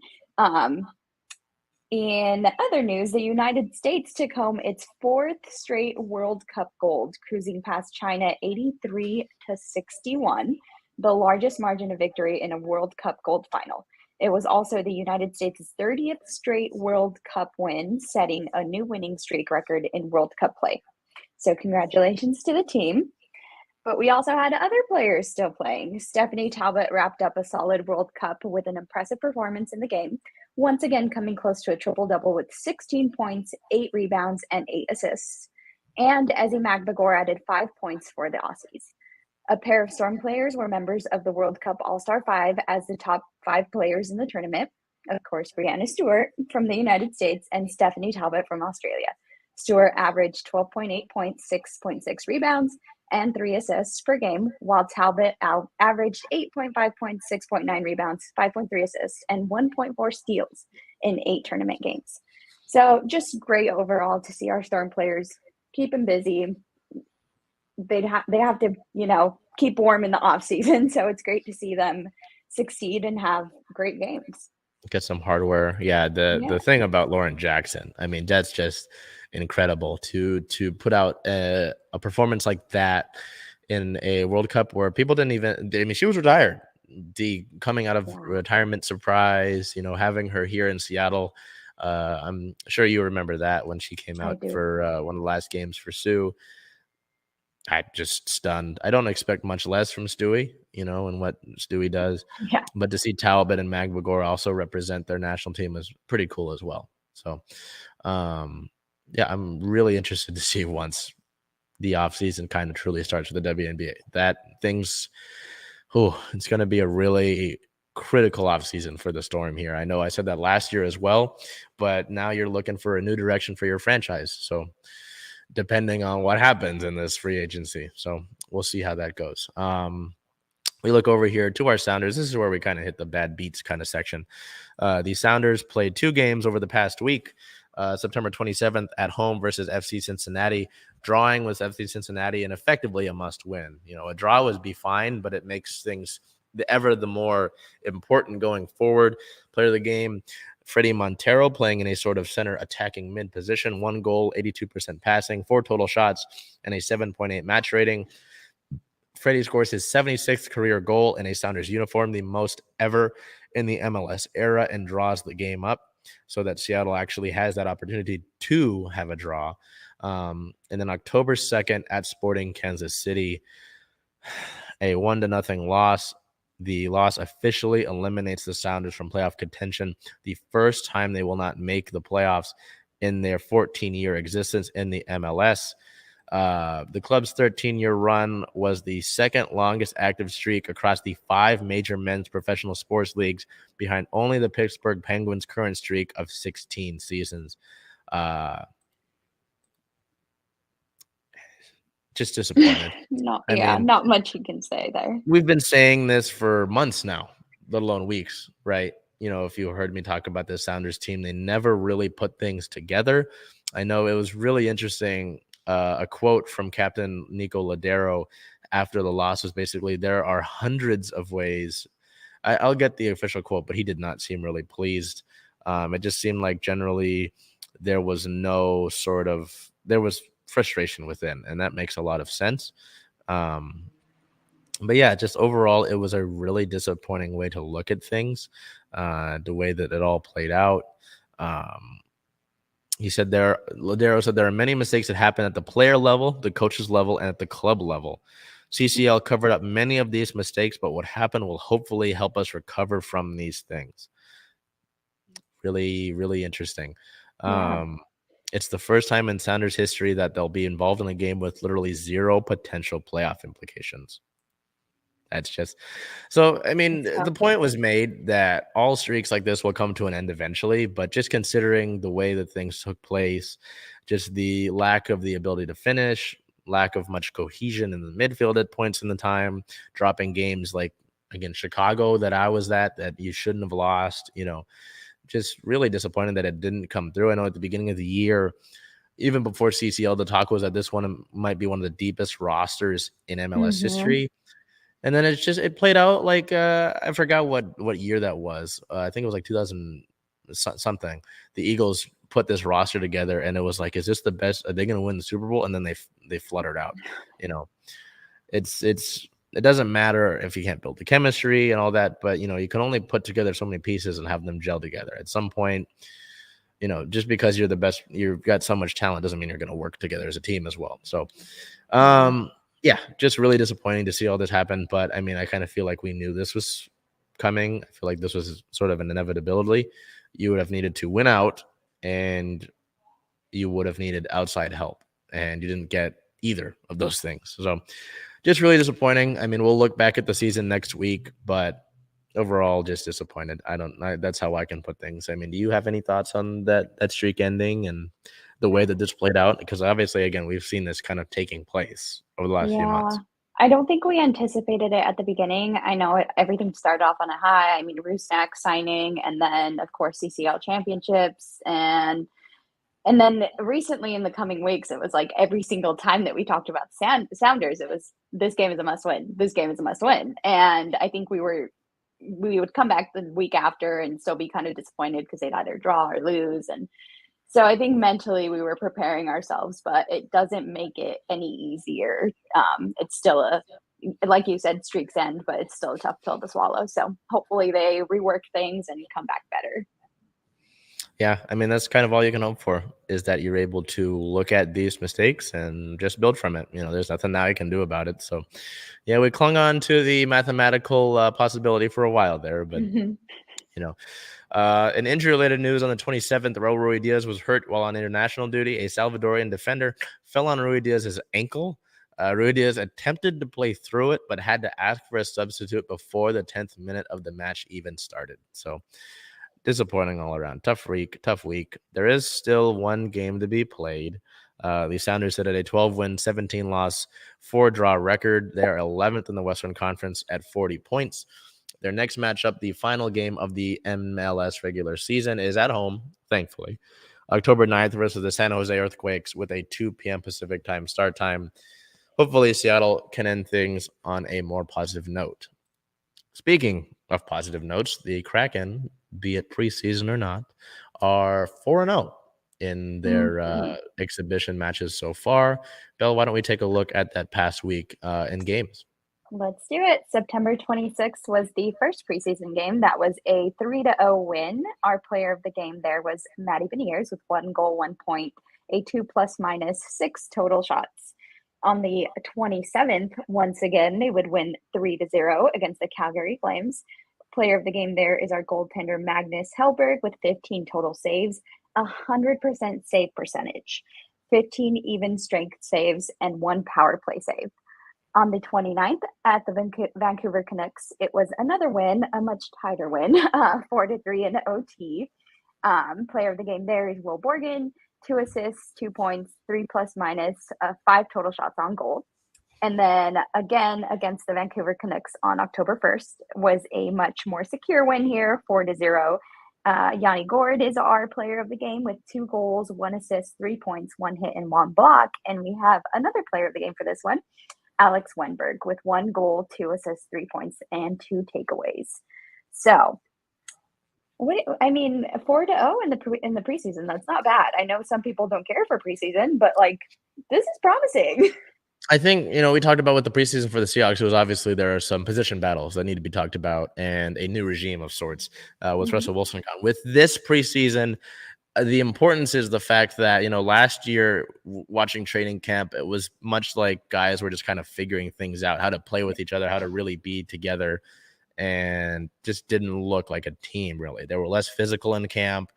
In other news, the United States took home its 4th straight World Cup gold, cruising past China 83-61, the largest margin of victory in a World Cup gold final. It was also the United States' 30th straight World Cup win, setting a new winning streak record in World Cup play. So congratulations to the team. But we also had other players still playing. Stephanie Talbot wrapped up a solid World Cup with an impressive performance in the game, once again coming close to a triple-double with 16 points, 8 rebounds, and 8 assists. And Ezi Magbagor added 5 points for the Aussies. A pair of Storm players were members of the World Cup All-Star 5 as the top 5 players in the tournament. Of course, Brianna Stewart from the United States and Stephanie Talbot from Australia. Stewart averaged 12.8 points, 6.6 rebounds, and 3 assists per game, while Talbot averaged 8.5 points, 6.9 rebounds, 5.3 assists, and 1.4 steals in 8 tournament games. So just great overall to see our Storm players keep them busy. They have to, keep warm in the off season. So it's great to see them succeed and have great games. Get some hardware. Yeah, the thing about Lauren Jackson, I mean, that's just incredible to put out a performance like that in a World Cup where people didn't even, I mean, she was retired. Coming out of retirement surprise, having her here in Seattle. I'm sure you remember that when she came out for one of the last games for Sioux. I just stunned. I don't expect much less from Stewie, and what Stewie does. Yeah. But to see Talbot and Magbagor also represent their national team is pretty cool as well. So, yeah, I'm really interested to see once the offseason kind of truly starts with the WNBA. It's going to be a really critical offseason for the Storm here. I know I said that last year as well, but now you're looking for a new direction for your franchise. So, depending on what happens in this free agency. So we'll see how that goes. We look over here to our Sounders. This is where we kind of hit the bad beats kind of section. The Sounders played 2 games over the past week. September 27th at home versus FC Cincinnati. Drawing with FC Cincinnati and effectively a must win. A draw would be fine, but it makes things ever the more important going forward. Player of the game, Freddie Montero, playing in a sort of center attacking mid position. 1 goal, 82% passing, 4 total shots, and a 7.8 match rating. Freddie scores his 76th career goal in a Sounders uniform, the most ever in the MLS era, and draws the game up so that Seattle actually has that opportunity to have a draw. And then October 2nd at Sporting Kansas City, a 1-0 loss. The loss officially eliminates the Sounders from playoff contention, the first time they will not make the playoffs in their 14-year existence in the MLS. The club's 13-year run was the second longest active streak across the 5 major men's professional sports leagues, behind only the Pittsburgh Penguins' current streak of 16 seasons. Just disappointed. Not much you can say there. We've been saying this for months now, let alone weeks, right? If you heard me talk about this Sounders team, they never really put things together. I know it was really interesting. A quote from Captain Nico Ladero after the loss was basically, there are hundreds of ways. I'll get the official quote, but he did not seem really pleased. It just seemed like generally there was frustration within, and that makes a lot of sense. But yeah, just overall, it was a really disappointing way to look at things, the way that it all played out. Ladero said there are many mistakes that happen at the player level, the coaches level, and at the club level. CCL covered up many of these mistakes, but what happened will hopefully help us recover from these things. Really, really interesting. It's the first time in Sounders history that they'll be involved in a game with literally zero potential playoff implications. That's just so. I mean, the point was made that all streaks like this will come to an end eventually, but just considering the way that things took place, just the lack of the ability to finish, lack of much cohesion in the midfield at points in the time, dropping games like against Chicago that I was that you shouldn't have lost, just really disappointed that it didn't come through. I know at the beginning of the year, even before CCL, the talk was that this one might be one of the deepest rosters in MLS history. And then it played out like I forgot what year that was. I think it was like 2000 something. The Eagles put this roster together, and it was like, is this the best? Are they going to win the Super Bowl? And then they fluttered out. It doesn't matter if you can't build the chemistry and all that, but you can only put together so many pieces and have them gel together. At some point, just because you're the best, you've got so much talent doesn't mean you're going to work together as a team as well. So, yeah, just really disappointing to see all this happen. But I mean, I kind of feel like we knew this was coming. I feel like this was sort of an inevitability. You would have needed to win out, and you would have needed outside help, and you didn't get either of those things. So just really disappointing. I mean, we'll look back at the season next week, but overall, just disappointed. That's how I can put things. I mean, do you have any thoughts on that streak ending and the way that this played out? Because obviously, again, we've seen this kind of taking place over the last few months. I don't think we anticipated it at the beginning. I know everything started off on a high. I mean, Rusnak signing, and then, of course, CCL championships. And then recently in the coming weeks, it was like every single time that we talked about Sounders, it was, this game is a must win. This game is a must win. And I think we would come back the week after and still be kind of disappointed because they'd either draw or lose. And so I think mentally we were preparing ourselves, but it doesn't make it any easier. It's still like you said, streaks end, but it's still a tough pill to swallow. So hopefully they rework things and come back better. Yeah, I mean, that's kind of all you can hope for, is that you're able to look at these mistakes and just build from it. There's nothing now you can do about it. So, yeah, we clung on to the mathematical possibility for a while there, but, in injury-related news, on the 27th, Raul Ruidiaz was hurt while on international duty. A Salvadorian defender fell on Ruidiaz's ankle. Ruidiaz attempted to play through it, but had to ask for a substitute before the 10th minute of the match even started. So, disappointing all around. Tough week. There is still one game to be played. The Sounders sit at a 12-win, 17-loss, 4-draw record. They're 11th in the Western Conference at 40 points. Their next matchup, the final game of the MLS regular season, is at home, thankfully. October 9th versus the San Jose Earthquakes with a 2 p.m. Pacific time start time. Hopefully, Seattle can end things on a more positive note. Speaking of positive notes, the Kraken, be it preseason or not, are 4-0 in their exhibition matches so far. Belle, why don't we take a look at that past week in games? Let's do it. September 26th was the first preseason game. That was a 3-0 win. Our player of the game there was Matty Beniers with 1 goal, 1 point, a 2 ± 6 total shots. On the 27th, once again, they would win 3-0 against the Calgary Flames. Player of the game there is our goaltender Magnus Hellberg with 15 total saves, 100% save percentage, 15 even strength saves, and 1 power play save. On the 29th, at the Vancouver Canucks, it was another win, a much tighter win, 4-3 in OT. Player of the game there is Will Borgen, 2 assists, 2 points, 3 ± 5 total shots on goal. And then again against the Vancouver Canucks on October 1st was a much more secure win here, 4-0. Yanni Gord is our player of the game with 2 goals, 1 assist, 3 points, 1 hit, and 1 block. And we have another player of the game for this one, Alex Wenberg, with 1 goal, 2 assists, 3 points, and 2 takeaways. So, 4-0 in the preseason, that's not bad. I know some people don't care for preseason, but this is promising. I think, we talked about with the preseason for the Seahawks, it was obviously there are some position battles that need to be talked about and a new regime of sorts with Russell Wilson gone. With this preseason, the importance is the fact that, last year watching training camp, it was much like guys were just kind of figuring things out, how to play with each other, how to really be together, and just didn't look like a team, really. They were less physical in camp,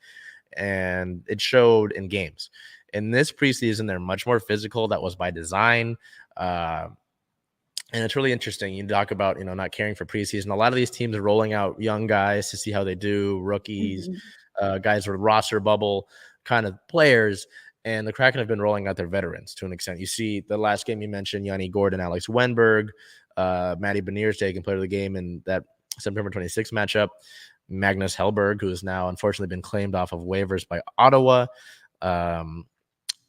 and it showed in games. In this preseason, they're much more physical. That was by design. And it's really interesting. You talk about, not caring for preseason. A lot of these teams are rolling out young guys to see how they do, rookies, guys with roster bubble kind of players. And the Kraken have been rolling out their veterans to an extent. You see the last game you mentioned, Yanni Gordon, Alex Wenberg, Matty Beniers taking player of the game in that September 26th matchup. Magnus Hellberg, who has now unfortunately been claimed off of waivers by Ottawa.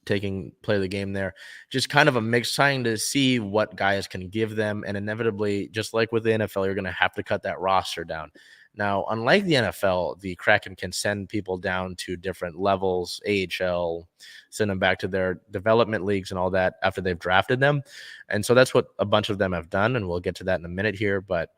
Taking play of the game there. Just kind of a mix, trying to see what guys can give them. And inevitably, just like with the NFL, you're going to have to cut that roster down. Now, unlike the NFL, the Kraken can send people down to different levels, AHL, send them back to their development leagues and all that after they've drafted them. And so that's what a bunch of them have done. And we'll get to that in a minute here. But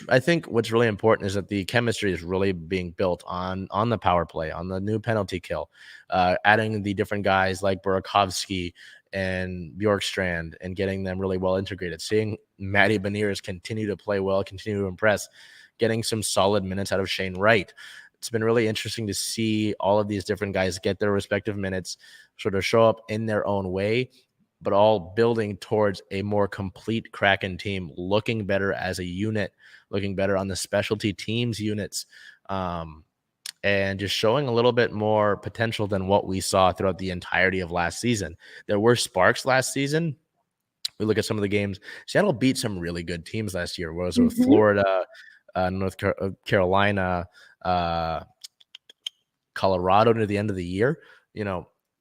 I think what's really important is that the chemistry is really being built on the power play, on the new penalty kill, adding the different guys like Burakovsky and Bjorkstrand and getting them really well integrated. Seeing Matty Beniers continue to play well, continue to impress, getting some solid minutes out of Shane Wright. It's been really interesting to see all of these different guys get their respective minutes, sort of show up in their own way, but all building towards a more complete Kraken team, looking better as a unit, looking better on the specialty teams units, and just showing a little bit more potential than what we saw throughout the entirety of last season. There were sparks last season. We look at some of the games. Seattle beat some really good teams last year. Was it with Florida, North Carolina, Colorado near the end of the year,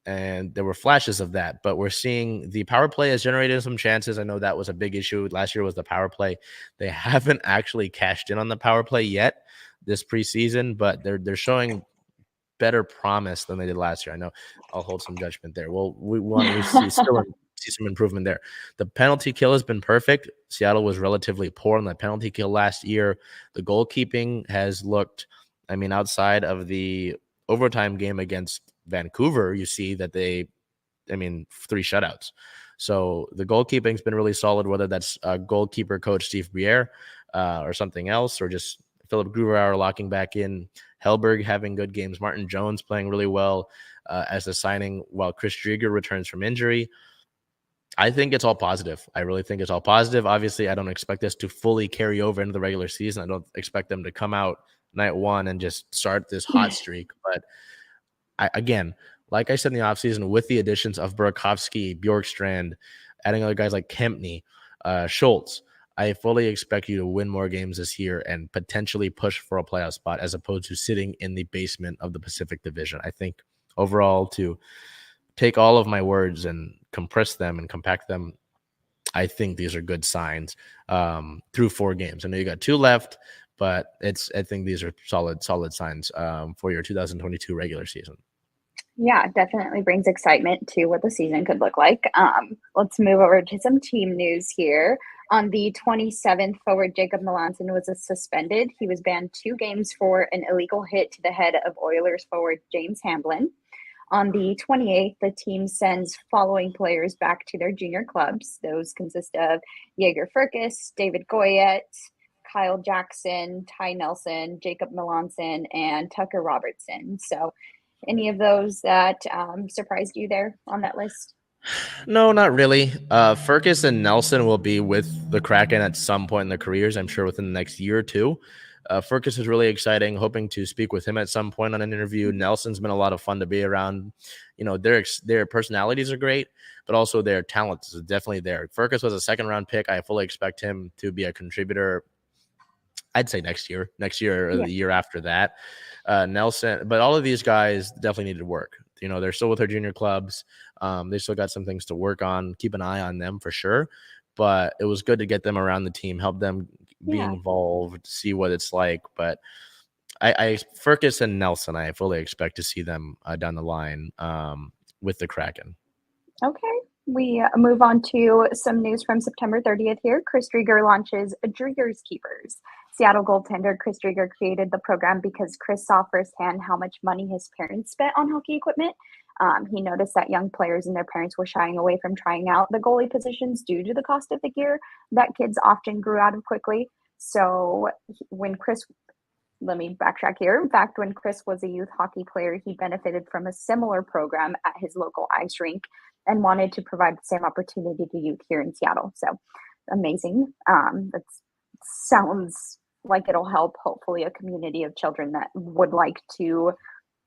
and there were flashes of that, but we're seeing the power play has generated some chances. I know that was a big issue last year was the power play. They haven't actually cashed in on the power play yet this preseason, but they're showing better promise than they did last year. I know I'll hold some judgment there. Well, we see some improvement there. The penalty kill has been perfect. Seattle was relatively poor on the penalty kill last year. The goalkeeping has looked, outside of the overtime game against Vancouver, you see that 3 shutouts. So the goalkeeping's been really solid, whether that's goalkeeper coach Steve Briere or something else, or just Philip Grubauer locking back in, Hellberg having good games, Martin Jones playing really well as a signing while Chris Driedger returns from injury. I think it's all positive. I really think it's all positive. Obviously, I don't expect this to fully carry over into the regular season. I don't expect them to come out night one and just start this hot streak. But again, like I said in the offseason, with the additions of Burakovsky, Bjorkstrand, adding other guys like Kempney, Schultz, I fully expect you to win more games this year and potentially push for a playoff spot as opposed to sitting in the basement of the Pacific Division. I think overall, to take all of my words and compress them and compact them, I think these are good signs through 4 games. I know you got 2 left, but I think these are solid signs for your 2022 regular season. Yeah, definitely brings excitement to what the season could look like. Let's move over to some team news here. On the 27th, forward Jacob Melanson was suspended. He was banned 2 games for an illegal hit to the head of Oilers forward James Hamblin. On the 28th, the team sends following players back to their junior clubs. Those consist of Jaeger Furcus, David Goyette, Kyle Jackson, Ty Nelson, Jacob Melanson, and Tucker Robertson. So any of those that surprised you there on that list? No, not really. Furcus and Nelson will be with the Kraken at some point in their careers, I'm sure within the next year or two. Furcus is really exciting. Hoping to speak with him at some point on an interview. Nelson's been a lot of fun to be around. Their personalities are great, but also their talent is definitely there. Furcus was a 2nd-round pick. I fully expect him to be a contributor, I'd say next year or the year after that. Nelson, but all of these guys definitely needed work. They're still with their junior clubs. They still got some things to work on. Keep an eye on them for sure. But it was good to get them around the team, help them be involved, see what it's like. But Furcus and Nelson, I fully expect to see them down the line with the Kraken. Okay. We move on to some news from September 30th here. Chris Driedger launches Driedger's Keepers. Seattle goaltender Chris Driedger created the program because Chris saw firsthand how much money his parents spent on hockey equipment. He noticed that young players and their parents were shying away from trying out the goalie positions due to the cost of the gear that kids often grew out of quickly. So when Chris let me backtrack here. In fact, when Chris was a youth hockey player, he benefited from a similar program at his local ice rink and wanted to provide the same opportunity to youth here in Seattle. So amazing. That sounds like it'll help, hopefully, a community of children that would like to,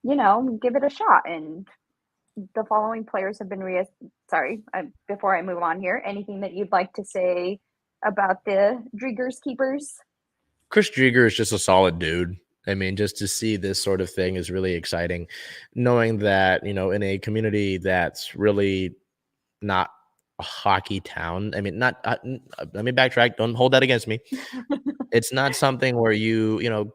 give it a shot. And the following players have been before I move on here, anything that you'd like to say about the Driegers keepers? Chris Drieger is just a solid dude. I mean, just to see this sort of thing is really exciting. Knowing that, in a community that's really not a hockey town. I mean, not, let me backtrack. Don't hold that against me. It's not something where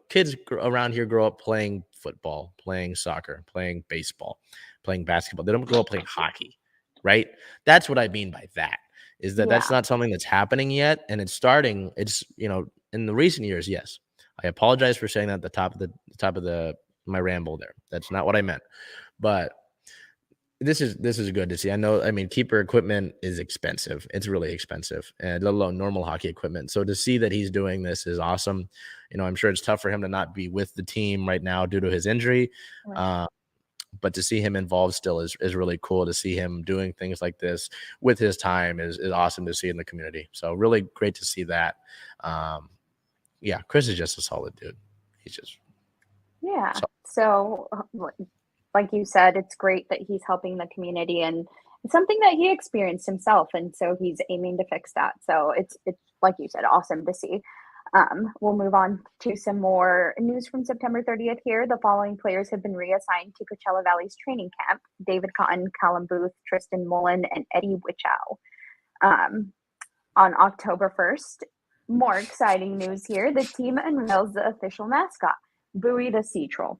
kids around here grow up playing football, playing soccer, playing baseball, playing basketball. They don't grow up playing hockey, right? That's what I mean by that, is that that's not something that's happening yet. And it's starting. It's, in the recent years, yes. I apologize for saying that at the top of my ramble there. That's not what I meant. But this is good to see. I know, I mean, keeper equipment is expensive. It's really expensive, and let alone normal hockey equipment. So to see that he's doing this is awesome. I'm sure it's tough for him to not be with the team right now due to his injury. Right. But to see him involved still is really cool. To see him doing things like this with his time is awesome to see in the community. So really great to see that. Yeah, Chris is just a solid dude. He's just So like you said, it's great that he's helping the community, and it's something that he experienced himself, and so he's aiming to fix that. So it's like you said, awesome to see. We'll move on to some more news from September 30th here. The following players have been reassigned to Coachella Valley's training camp: David Cotton, Callum Booth, Tristan Mullen, and Eddie Wichow. On October 1st, more exciting news here. The team unveils the official mascot, Bowie the Sea Troll,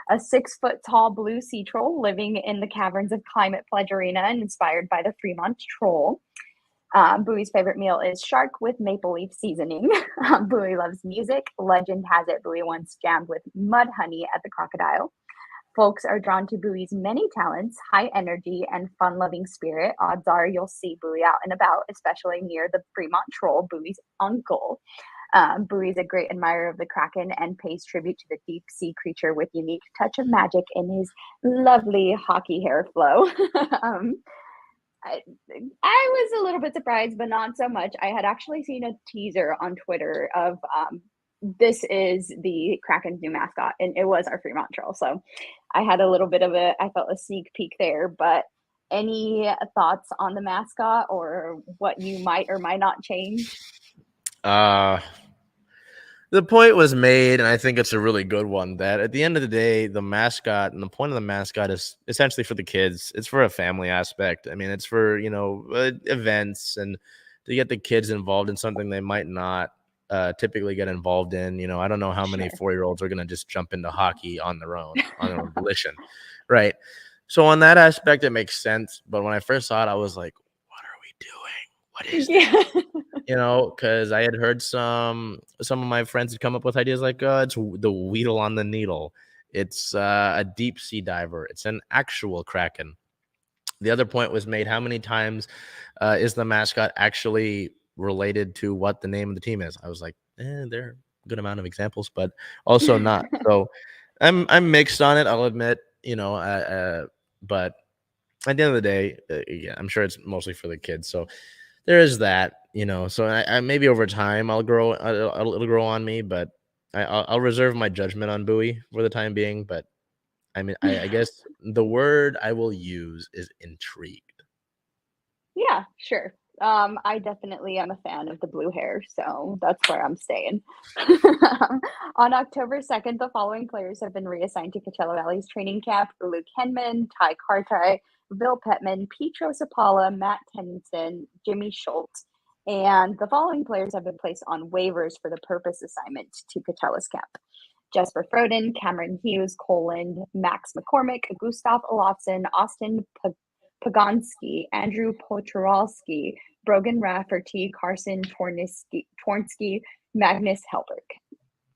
a 6-foot-tall blue sea troll living in the caverns of Climate Pledge Arena and inspired by the Fremont Troll. Bowie's favorite meal is shark with maple leaf seasoning. Bowie loves music. Legend has it Bowie once jammed with mud honey at the Crocodile. Folks are drawn to Bowie's many talents, high energy, and fun-loving spirit. Odds are you'll see Bowie out and about, especially near the Fremont Troll, Bowie's uncle. Bowie's a great admirer of the Kraken and pays tribute to the deep sea creature with unique touch of magic in his lovely hockey hair flow. I was a little bit surprised, but not so much. I had actually seen a teaser on Twitter of this is the Kraken's new mascot, and it was our Fremont Troll. So I had a little bit of I felt a sneak peek there. But any thoughts on the mascot or what you might or might not change? The point was made, and I think it's a really good one, that at the end of the day, the mascot and the point of the mascot is essentially for the kids. It's for a family aspect. I mean, it's for, events, and to get the kids involved in something they might not typically get involved in. I don't know how many 4-year-olds are going to just jump into hockey on their own volition. Right. So on that aspect, it makes sense. But when I first saw it, I was like, what are we doing? What is that? Because I had heard some of my friends had come up with ideas like, it's the Weedle on the Needle. It's a deep sea diver. It's an actual Kraken. The other point was made, how many times is the mascot actually related to what the name of the team is? I was like, there are a good amount of examples, but also not. So I'm mixed on it, I'll admit, but at the end of the day, I'm sure it's mostly for the kids. So there is that, so I maybe over time it'll grow on me, but I'll reserve my judgment on Bowie for the time being. But I mean, I guess the word I will use is intrigued. Yeah, sure. I definitely am a fan of the blue hair, so that's where I'm staying. On October 2nd, the following players have been reassigned to Coachella Valley's training camp: Luke Henman, Ty Carti, Bill Petman, Petro Sapala, Matt Tennyson, Jimmy Schultz. And the following players have been placed on waivers for the purpose assignment to Coachella's camp: Jesper Froden, Cameron Hughes, Coland, Max McCormick, Gustav Olofsson, Austin Pagonski, Andrew Poturalski, Brogan Rafferty, Carson Tornsky, Magnus Helberg.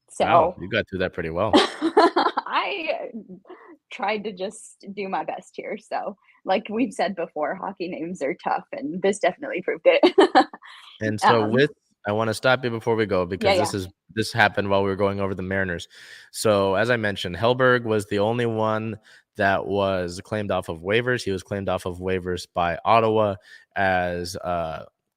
So wow, you got through that pretty well. I tried to just do my best here. So like we've said before, hockey names are tough, and this definitely proved it. And so I want to stop you before we go because this happened while we were going over the Mariners. So as I mentioned, Hellberg was the only one that was claimed off of waivers. He was claimed off of waivers by Ottawa, as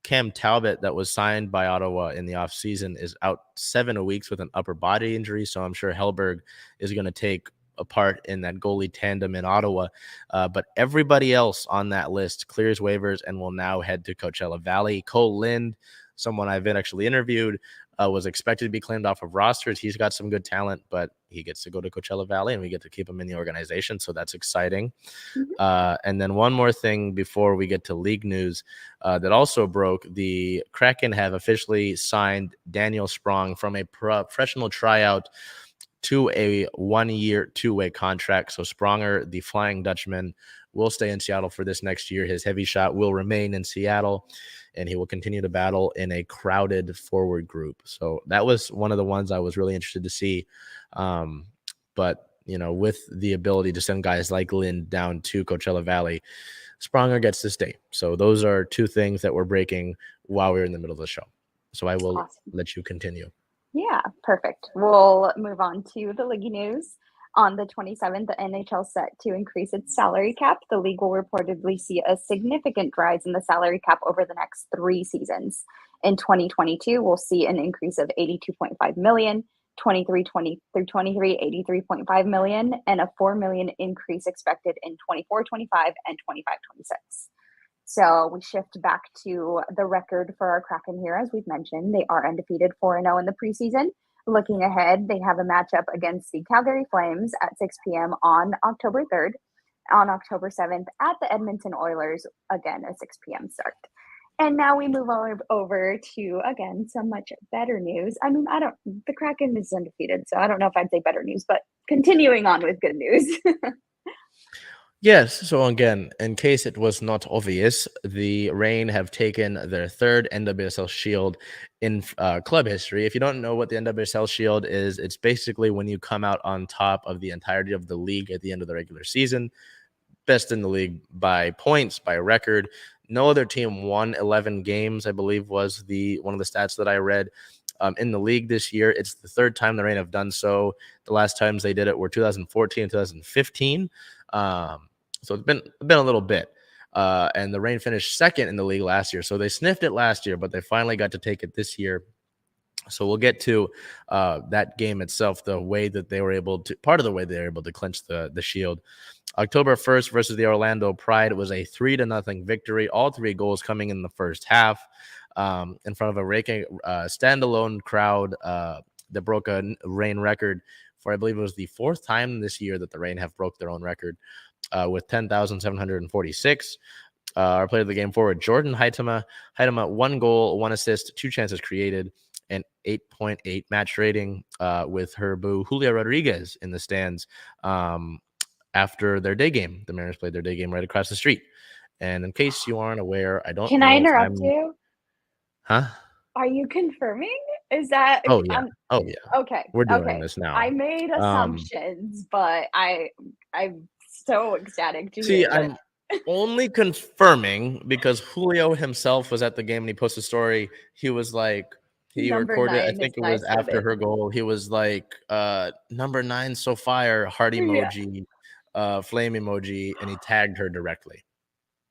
Cam Talbot, that was signed by Ottawa in the offseason, is out 7 weeks with an upper body injury. So I'm sure Hellberg is going to take a part in that goalie tandem in Ottawa. But everybody else on that list clears waivers and will now head to Coachella Valley. Cole Lind, someone I've been actually interviewed, was expected to be claimed off of rosters. He's got some good talent, but he gets to go to Coachella Valley and we get to keep him in the organization. So that's exciting. And then one more thing before we get to league news that also broke. The Kraken have officially signed Daniel Sprong from a professional tryout to a 1-year, 2-way contract. So Spronger, the Flying Dutchman, will stay in Seattle for this next year. His heavy shot will remain in Seattle, and he will continue to battle in a crowded forward group. So that was one of the ones I was really interested to see. But, with the ability to send guys like Lind down to Coachella Valley, Spronger gets to stay. So those are two things that we're breaking while we're in the middle of the show. So I will let you continue. Yeah, perfect. We'll move on to the league news. On the 27th, the NHL set to increase its salary cap. The league will reportedly see a significant rise in the salary cap over the next 3 seasons. In 2022, we'll see an increase of $82.5 million, 23-20 through 23, $83.5 million, and a $4 million increase expected in 24-25 and 25-26. So we shift back to the record for our Kraken here. As we've mentioned, they are undefeated 4-0 in the preseason. Looking ahead, they have a matchup against the Calgary Flames at 6 p.m. on October 3rd. On October 7th at the Edmonton Oilers, again, a 6 p.m. start. And now we move over to, again, some much better news. I mean, the Kraken is undefeated, so I don't know if I'd say better news, but continuing on with good news. Yes. So again, in case it was not obvious, the Reign have taken their third NWSL Shield in club history. If you don't know what the NWSL Shield is, it's basically when you come out on top of the entirety of the league at the end of the regular season. Best in the league by points, by record. No other team won 11 games, I believe, was one of the stats that I read. In the league this year, it's the third time the Reign have done so. The last times they did it were 2014 and 2015. So it's been a little bit. And the Reign finished second in the league last year. So they sniffed it last year, but they finally got to take it this year. So we'll get to that game itself, part of the way they were able to clinch the Shield. October 1st versus the Orlando Pride was a 3-0 victory. All 3 goals coming in the first half in front of a raking standalone crowd that broke a Reign record for, I believe it was the 4th time this year that the Reign have broke their own record with 10,746. Our player of the game forward, Jordan Huitema. Huitema, 1 goal, 1 assist, 2 chances created, and 8.8 match rating with her boo Julia Rodriguez in the stands after their day game. The Mariners played their day game right across the street. And in case you aren't aware, I don't Can know I interrupt you? Huh? Are you confirming? Is that? Oh, yeah. Okay. We're doing this now. I made assumptions, but I'm so ecstatic to hear that. I'm only confirming because Julio himself was at the game and he posted a story. He was like, recorded, I think it was after her goal. He was like, number 9, so fire, heart emoji, flame emoji, and he tagged her directly.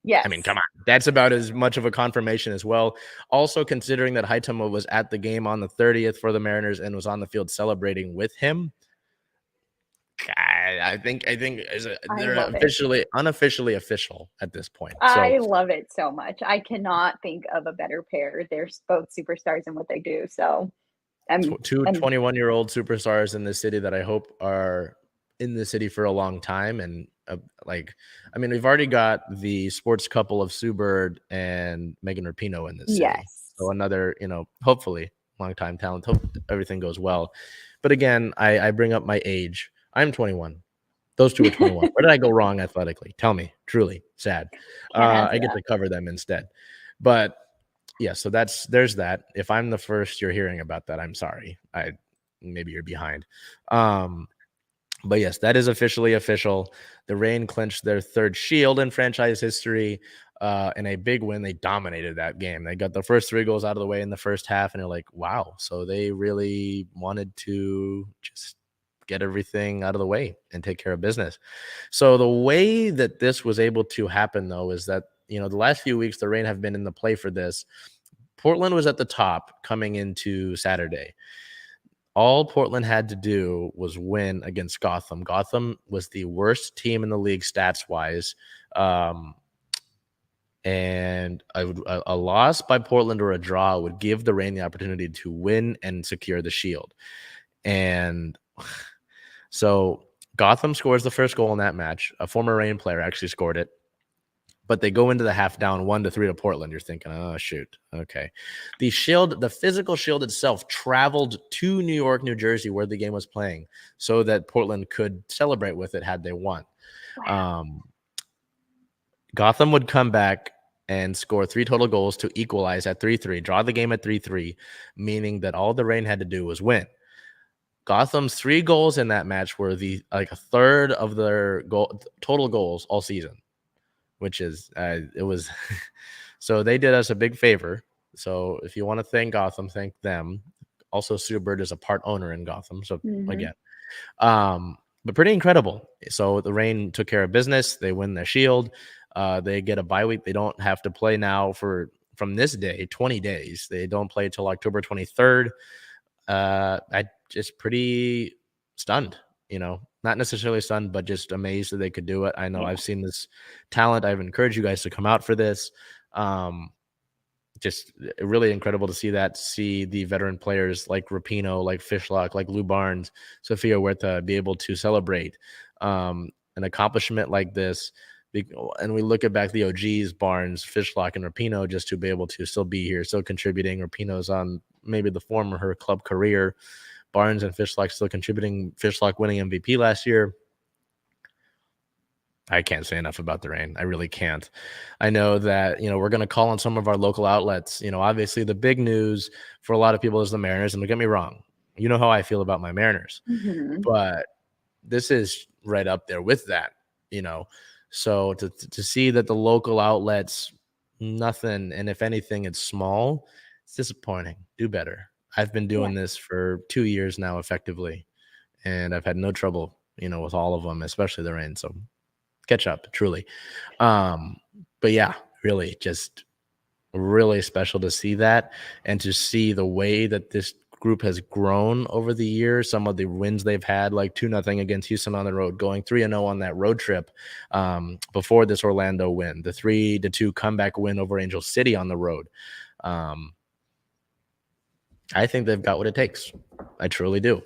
Yes. I mean, come on. That's about as much of a confirmation as well. Also, considering that Huitema was at the game on the 30th for the Mariners and was on the field celebrating with him, I think they're unofficially official at this point. I love it so much. I cannot think of a better pair. They're both superstars in what they do. So, two 21-year-old superstars in the city that I hope are in the city for a long time. And we've already got the sports couple of Sue Bird and Megan Rapinoe in this city. Yes. So another, hopefully long-time talent. Hope everything goes well. But again, I bring up my age. I'm 21. Those two are 21. Where did I go wrong athletically? Tell me. Truly sad. I get to cover them instead. But yeah, so there's that. If I'm the first you're hearing about that, I'm sorry. Maybe you're behind. But yes, that is officially official. The Reign clinched their 3rd Shield in franchise history. in a big win. They dominated that game. They got the first 3 goals out of the way in the first half, and you're like, wow. So they really wanted to just get everything out of the way and take care of business. So the way that this was able to happen, though, is that, the last few weeks, the Reign have been in the play for this. Portland was at the top coming into Saturday. All Portland had to do was win against Gotham. Gotham was the worst team in the league stats-wise. And a loss by Portland or a draw would give the Reign the opportunity to win and secure the Shield. And so Gotham scores the first goal in that match. A former Reign player actually scored it. But they go into the half down 1-3 to Portland. You're thinking, oh, shoot. Okay. The Shield, the physical Shield itself, traveled to New York, New Jersey, where the game was playing, so that Portland could celebrate with it had they won. Gotham would come back and score 3 total goals to equalize at 3-3, draw the game at 3-3, meaning that all the Reign had to do was win. Gotham's 3 goals in that match were a third of their total goals all season, which is it was so they did us a big favor. So if you want to thank Gotham, thank them. Also, Sue Bird is a part owner in Gotham. So again, but pretty incredible. So the Reign took care of business. They win their Shield. They get a bye week. They don't have to play now from this day, 20 days. They don't play till October 23rd. I just pretty stunned, not necessarily stunned, but just amazed that they could do it. I know I've seen this talent. I've encouraged you guys to come out for this. Just really incredible to see the veteran players like Rapinoe, like Fishlock, like Lou Barnes, Sofia Huerta be able to celebrate an accomplishment like this. And we look at back the OGs, Barnes, Fishlock, and Rapinoe, just to be able to still be here, still contributing. Rapinoe's on maybe the form of her club career. Barnes and Fishlock still contributing. Fishlock winning MVP last year. I can't say enough about the Reign. I really can't. I know that, we're going to call on some of our local outlets. Obviously the big news for a lot of people is the Mariners. And don't get me wrong. You know how I feel about my Mariners. But this is right up there with that, So to see that the local outlets, nothing, and if anything, it's small, it's disappointing. Do better. I've been doing this for 2 years now, effectively, and I've had no trouble, with all of them, especially the Reign. So catch up, truly. But yeah, really, just really special to see that and to see the way that this group has grown over the years. Some of the wins they've had, like 2-0 against Houston on the road, going 3-0 on that road trip before this Orlando win, the 3-2 comeback win over Angel City on the road. I think they've got what it takes. I truly do.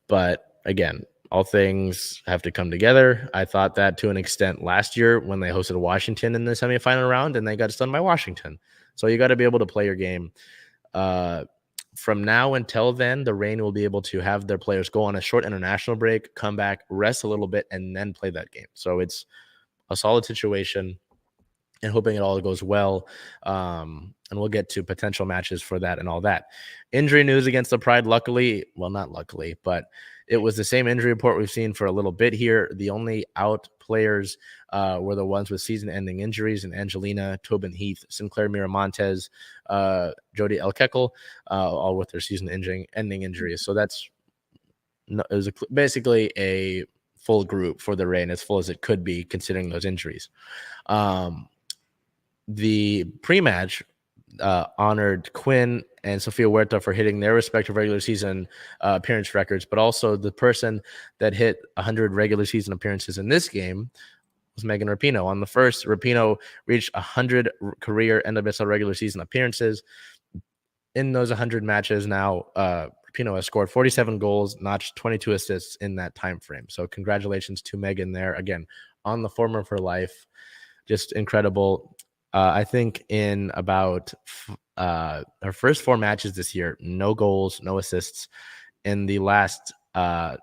But again, all things have to come together. I thought that to an extent last year when they hosted Washington in the semifinal round and they got stunned by Washington. So you got to be able to play your game. From now until then, the Reign will be able to have their players go on a short international break, come back, rest a little bit, and then play that game. So it's a solid situation and hoping it all goes well. And we'll get to potential matches for that and all that. Injury news against the Pride, luckily, well, not luckily, but it was the same injury report we've seen for a little bit here. The only out players were the ones with season-ending injuries, and Angelina, Tobin Heath, Sinclair Miramontes, Jody Elkekel, all with their season-ending injuries. So it was basically a full group for the Reign, as full as it could be considering those injuries. The pre-match honored Quinn and Sofia Huerta for hitting their respective regular season appearance records, but also the person that hit 100 regular season appearances in this game was Megan Rapinoe. On the first, Rapinoe reached 100 career NWSL regular season appearances. In those 100 matches now, Rapinoe has scored 47 goals, notched 22 assists in that time frame. So congratulations to Megan there. Again, on the form of her life, just incredible. I think in about her first 4 matches this year, no goals, no assists. In the last 9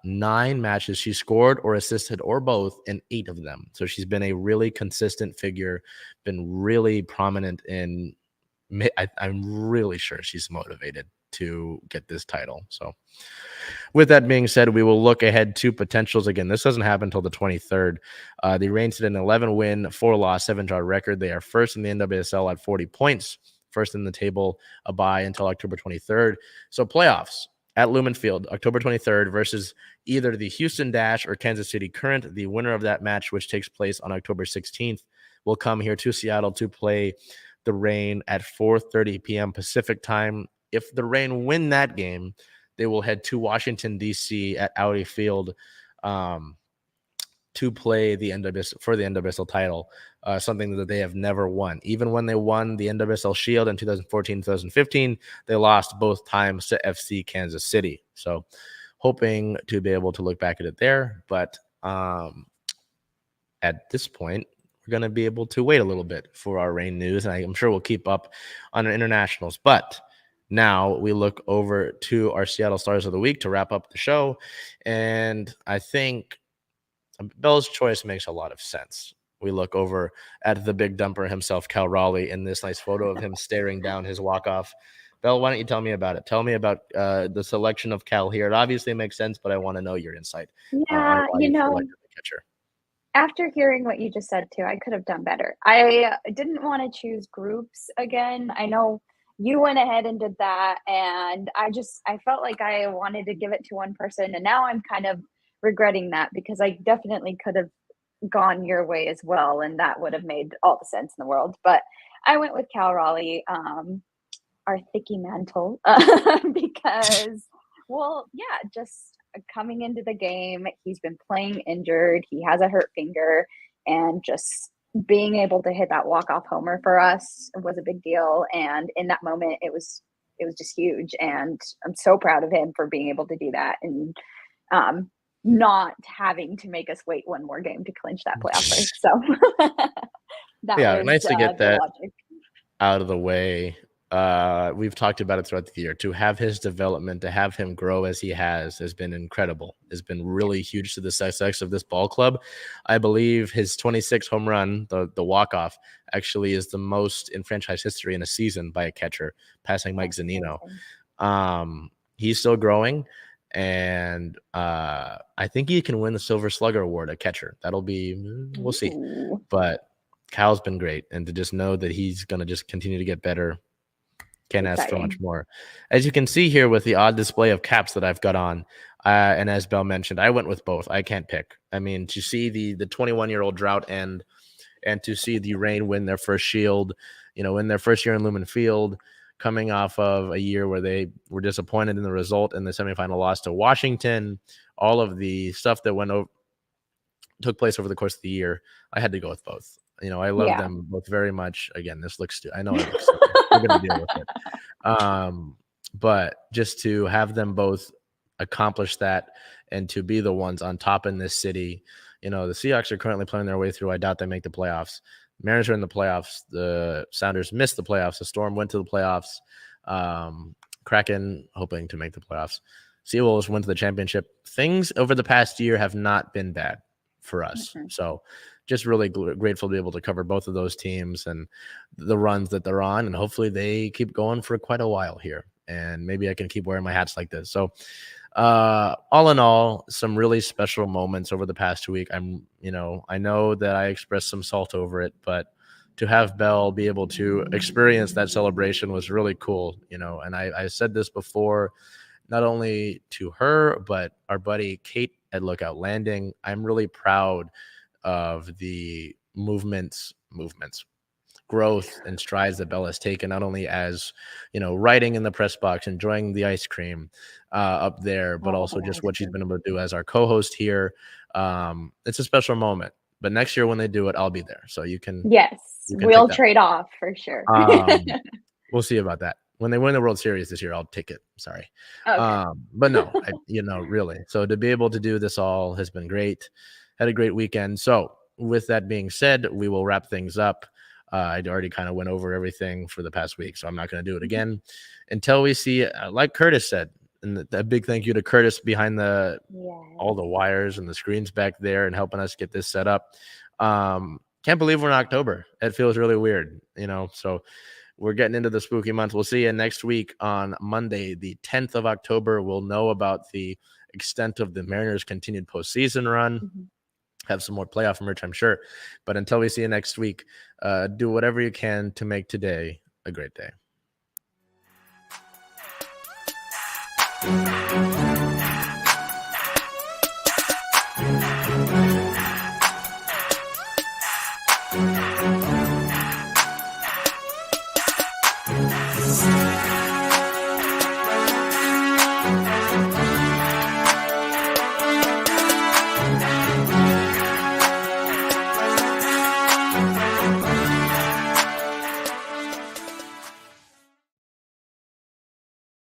matches, she scored or assisted or both in 8 of them. So she's been a really consistent figure, been really prominent in. I'm really sure she's motivated to get this title. So with that being said, we will look ahead to potentials. Again, this doesn't happen until the 23rd. The Reigns did an 11-win, 4-loss, 7-draw record. They are first in the NWSL at 40 points, first in the table, a bye until October 23rd. So playoffs at Lumen Field, October 23rd versus either the Houston Dash or Kansas City Current. The winner of that match, which takes place on October 16th, will come here to Seattle to play the Reign at 4:30 p.m. Pacific time. If the Reign win that game, they will head to Washington, D.C. at Audi Field to play the NWSL title, something that they have never won. Even when they won the NWSL Shield in 2014, 2015, they lost both times to FC Kansas City. So hoping to be able to look back at it there. But at this point, we're going to be able to wait a little bit for our Reign news, and I'm sure we'll keep up on our internationals. But now we look over to our Seattle Stars of the Week to wrap up the show. And I think Bell's choice makes a lot of sense. We look over at the big dumper himself, Cal Raleigh, in this nice photo of him staring down his walk-off. Bell, why don't you tell me about it? Tell me about the selection of Cal here. It obviously makes sense, but I want to know your insight on why you selected the catcher. After hearing what you just said, too, I could have done better. I didn't want to choose groups again. I know you went ahead and did that, and I felt like I wanted to give it to one person, and now I'm kind of regretting that because I definitely could have gone your way as well, and that would have made all the sense in the world. But I went with Cal Raleigh, our thicky mantle, because, well, yeah, just coming into the game, he's been playing injured. He has a hurt finger, and just being able to hit that walk-off homer for us was a big deal. And in that moment, it was just huge. And I'm so proud of him for being able to do that and not having to make us wait one more game to clinch that playoff place. So that was nice to get that logic out of the way. We've talked about it throughout the year. To have his development, to have him grow as he has been incredible. Has been really huge to the success of this ball club. I believe his 26 home run, the walk-off, actually is the most in franchise history in a season by a catcher, passing Mike Zunino. He's still growing, and I think he can win the Silver Slugger Award at catcher. We'll see. But Cal's been great, and to just know that he's going to just continue to get better, can't ask for much more. As you can see here with the odd display of caps that I've got on, and as Bell mentioned, I went with both. I can't pick. I mean, to see the 21-year-old drought end, and to see the Reign win their first Shield, in their first year in Lumen Field, coming off of a year where they were disappointed in the result in the semifinal loss to Washington, all of the stuff that took place over the course of the year, I had to go with both. I love them both very much. Again, this looks I know it looks stupid. We're going to deal with it. But just to have them both accomplish that and to be the ones on top in this city, the Seahawks are currently playing their way through. I doubt they make the playoffs. Mariners are in the playoffs. The Sounders missed the playoffs. The Storm went to the playoffs. Kraken hoping to make the playoffs. Seawolves went to the championship. Things over the past year have not been bad for us. Mm-hmm. So just really grateful to be able to cover both of those teams and the runs that they're on. And hopefully they keep going for quite a while here. And maybe I can keep wearing my hats like this. So all in all, some really special moments over the past week. I know that I expressed some salt over it, but to have Belle be able to experience that celebration was really cool, and I said this before, not only to her, but our buddy Kate at Lookout Landing. I'm really proud of the movements, growth and strides that Belle has taken, not only as, writing in the press box, enjoying the ice cream up there, but also just what she's been able to do as our co-host here. It's a special moment. But next year when they do it, I'll be there. So you can. Yes, we'll trade off for sure. We'll see about that. When they win the World Series this year, I'll take it. Sorry. Okay. But no, really. So to be able to do this all has been great. Had a great weekend. So with that being said, we will wrap things up. I'd already kind of went over everything for the past week, so I'm not going to do it again until we see, like Curtis said, and a big thank you to Curtis behind all the wires and the screens back there and helping us get this set up. Can't believe we're in October. It feels really weird, so we're getting into the spooky month. We'll see you next week on Monday, the 10th of October. We'll know about the extent of the Mariners' continued postseason run. Mm-hmm. Have some more playoff merch, I'm sure. But until we see you next week, do whatever you can to make today a great day.